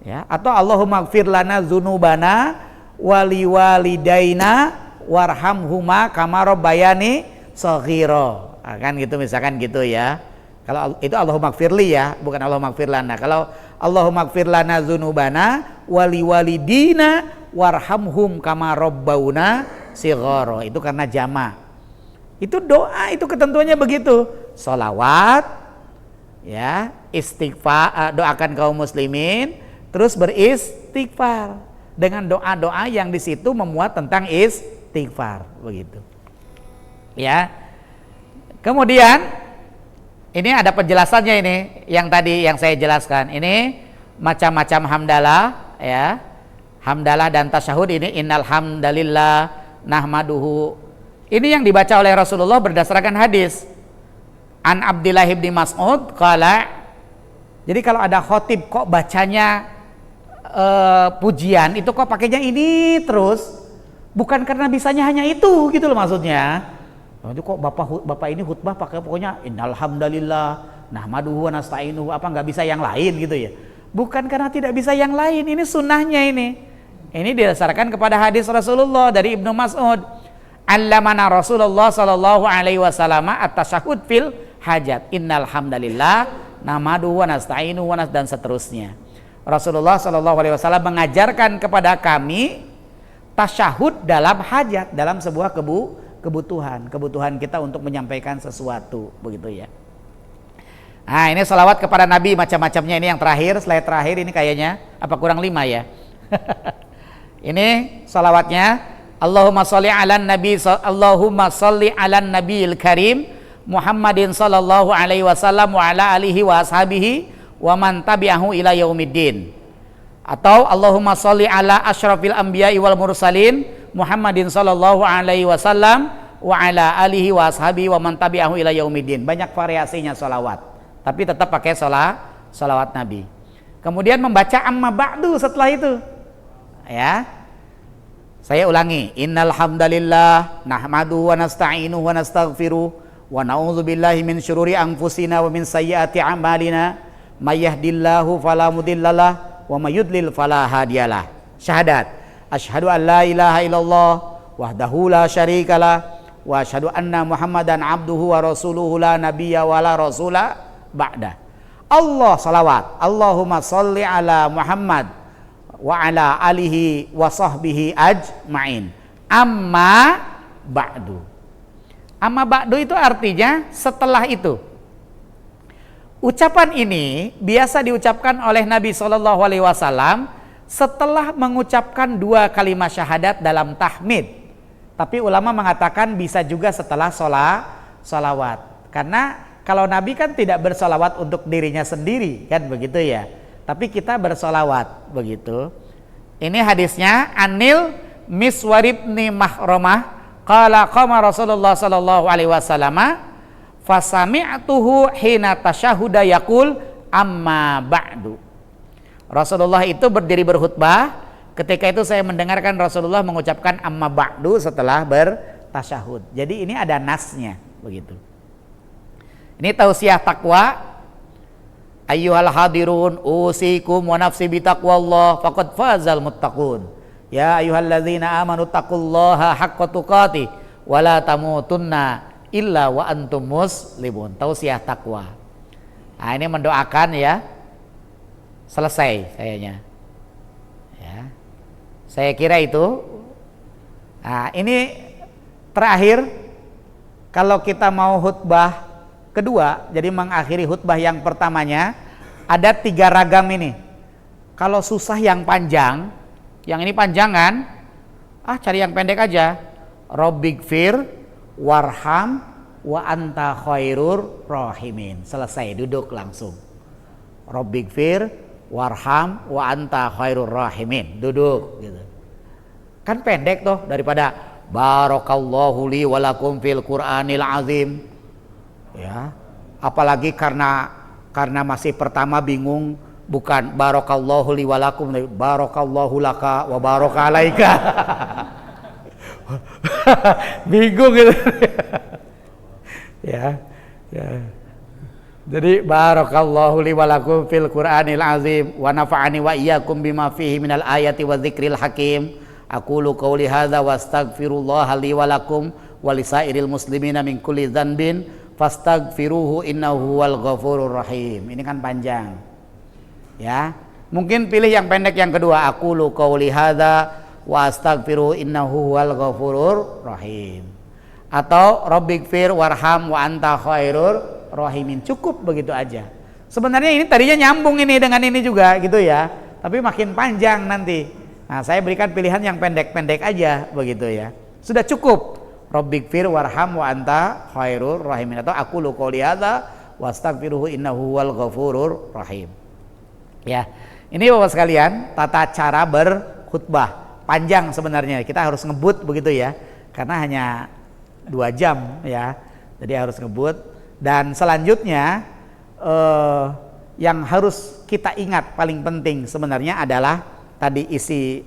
ya. Atau Allahumma gfir lana dzunubana wali walidaina warhamhuma kama rabbayani shaghira, kan gitu misalkan gitu ya. Kalau itu Allahumma gfirli, ya, bukan Allahumma gfir lana. Kalau Allahumma gfir lana dzunubana wali walidina warhamhum kama rabbauna shighara, itu karena jama'. Itu doa, itu ketentuannya begitu. Sholawat, ya, istighfar, doakan kaum muslimin, terus beristighfar dengan doa-doa yang di situ memuat tentang istighfar, begitu. Ya. Kemudian ini ada penjelasannya, ini yang tadi yang saya jelaskan. Ini macam-macam hamdalah, ya. Hamdalah dan tasyahud ini innal hamdalillah nahmaduhu. Ini yang dibaca oleh Rasulullah berdasarkan hadis. An Abdillah bin Mas'ud qala. Jadi kalau ada khotib kok bacanya pujian, itu kok pakainya ini terus, bukan karena bisanya hanya itu gitu loh maksudnya. Itu kok bapak ini khutbah pakai pokoknya innal hamdalillah nahmaduhu wa nasta'inuhu, apa nggak bisa yang lain gitu ya. Bukan karena tidak bisa yang lain, ini sunnahnya ini. Ini didasarkan kepada hadis Rasulullah dari Ibnu Mas'ud. Allamana Rasulullah sallallahu alaihi wasallam at-tasyahhud fil hajat. Innal hamdalillah nahmaduhu wa nasta'inuhu wa dan seterusnya. Rasulullah sallallahu alaihi wasallam mengajarkan kepada kami tasyahud dalam hajat, dalam sebuah kebutuhan kita untuk menyampaikan sesuatu, begitu ya. Nah, ini salawat kepada Nabi macam-macamnya. Ini yang terakhir, slide terakhir ini kayaknya, apa kurang 5 ya? Ini salawatnya. Allahumma sholli ala nabiyil karim Muhammadin sallallahu alaihi wasallam wa ala alihi wa ashabihi wa man tabi'ahu ila yaumiddin. Atau Allahumma sholli ala asyrafil anbiya'i wal mursalin Muhammadin sallallahu alaihi wasallam wa ala alihi wa ashabihi wa man tabi'ahu ila yaumiddin. Banyak variasinya salawat, tapi tetap pakai salawat Nabi. Kemudian membaca amma ba'du setelah itu. Ya. Saya ulangi, innal hamdalillah nahmaduhu wa nasta'inuhu wa nastaghfiruh wa na'udzu billahi min syururi anfusina wa min sayyiati a'malina may yahdihillahu fala mudhillalah wa may yudlil fala hadiyalah. Syahadat, asyhadu an la ilaha illallah wahdahu la syarikalah wa asyhadu anna Muhammadan abduhu wa rasuluhu la nabiyya wa la rasula ba'da. Allah salawat, Allahumma sholli ala Muhammad wa ala alihi wa sahbihi ajma'in. Amma ba'du. Amma ba'du itu artinya setelah itu. Ucapan ini biasa diucapkan oleh Nabi SAW setelah mengucapkan 2 kalimat syahadat dalam tahmid. Tapi ulama mengatakan bisa juga setelah salawat. Karena kalau Nabi kan tidak bersalawat untuk dirinya sendiri, kan begitu ya. Tapi kita bersolawat, begitu. Ini hadisnya Anil Miswar ibni Mahromah qala qama Rasulullah sallallahu alaihi wasallam fasami'tuhu hina tasyahuda yaqul amma ba'du. Rasulullah itu berdiri berkhutbah, ketika itu saya mendengarkan Rasulullah mengucapkan amma ba'du setelah bertasyahud. Jadi ini ada nasnya, begitu. Ini tausiah takwa. Ayyuhal hadirun usikum wa nafsi bitaqwallah faqad fazal muttaqun. Ya ayyuhalladzina amanu taqullaha haqqa tuqatih wa la tamutunna illa wa antum muslimun. Tausiah takwa. Nah, ini mendoakan ya. Selesai kayaknya. Ya. Saya kira itu. Nah, ini terakhir kalau kita mau khutbah kedua, jadi mengakhiri khutbah yang pertamanya, ada 3 ragam ini. Kalau susah yang panjang, yang ini panjangan, cari yang pendek aja. Robbighfir warham wa anta khairur rahimin. Selesai, duduk langsung. Robbighfir warham wa anta khairur rahimin. Duduk gitu. Kan pendek tuh daripada barakallahu li walakum fil Qur'anil azim. Ya, apalagi karena masih pertama bingung, bukan barakallahu li walakum, barakallahu laka wa baraka alaika. Bingung gitu. Ya. Jadi barakallahu li walakum fil Qur'anil azim wa nafa'ani wa iyyakum bima fihi minal ayati wa dzikril hakim. Aqulu qouli hadza wa astaghfirullaha li walakum wa lisairil muslimina min kulli dzanbin fastaghfiruhu innahu huwal ghafurur rahim. Ini kan panjang. Ya. Mungkin pilih yang pendek yang kedua, aqulu qouli hadza wa astaghfiruhu innahu huwal ghafurur rahim. Atau rabbighfir warham wa anta khairur rahimin. Cukup begitu aja. Sebenarnya ini tadinya nyambung ini dengan ini juga gitu ya. Tapi makin panjang nanti. Nah, saya berikan pilihan yang pendek-pendek aja begitu ya. Sudah cukup. Rabbighfir warham wa anta khairur rahimin, atau aqulu qouli hadza wastaghfiruhu innahu huwal ghafurur rahim. Ya. Ini Bapak sekalian, tata cara berkhutbah. Panjang sebenarnya. Kita harus ngebut begitu ya. Karena hanya 2 jam ya. Jadi harus ngebut. Dan selanjutnya yang harus kita ingat paling penting sebenarnya adalah tadi isi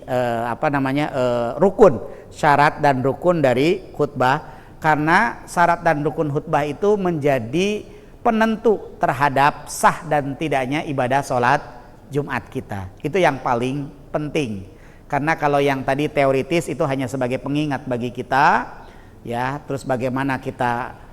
rukun, syarat dan rukun dari khutbah, karena syarat dan rukun khutbah itu menjadi penentu terhadap sah dan tidaknya ibadah sholat Jumat kita. Itu yang paling penting, karena kalau yang tadi teoritis itu hanya sebagai pengingat bagi kita ya, terus bagaimana kita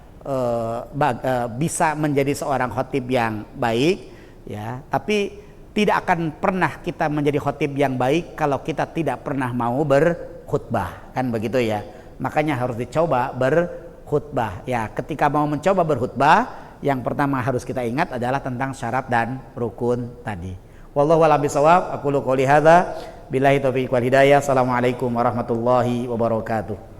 bisa menjadi seorang khotib yang baik ya, tapi tidak akan pernah kita menjadi khotib yang baik kalau kita tidak pernah mau berkhutbah, kan begitu ya. makanya harus dicoba berkhutbah. Ya, ketika mau mencoba berkhutbah, yang pertama harus kita ingat adalah tentang syarat dan rukun tadi. Wallahu a'lam bishawab. Aku qouli hadza billahi taufiq wal hidayah. Assalamualaikum warahmatullahi wabarakatuh.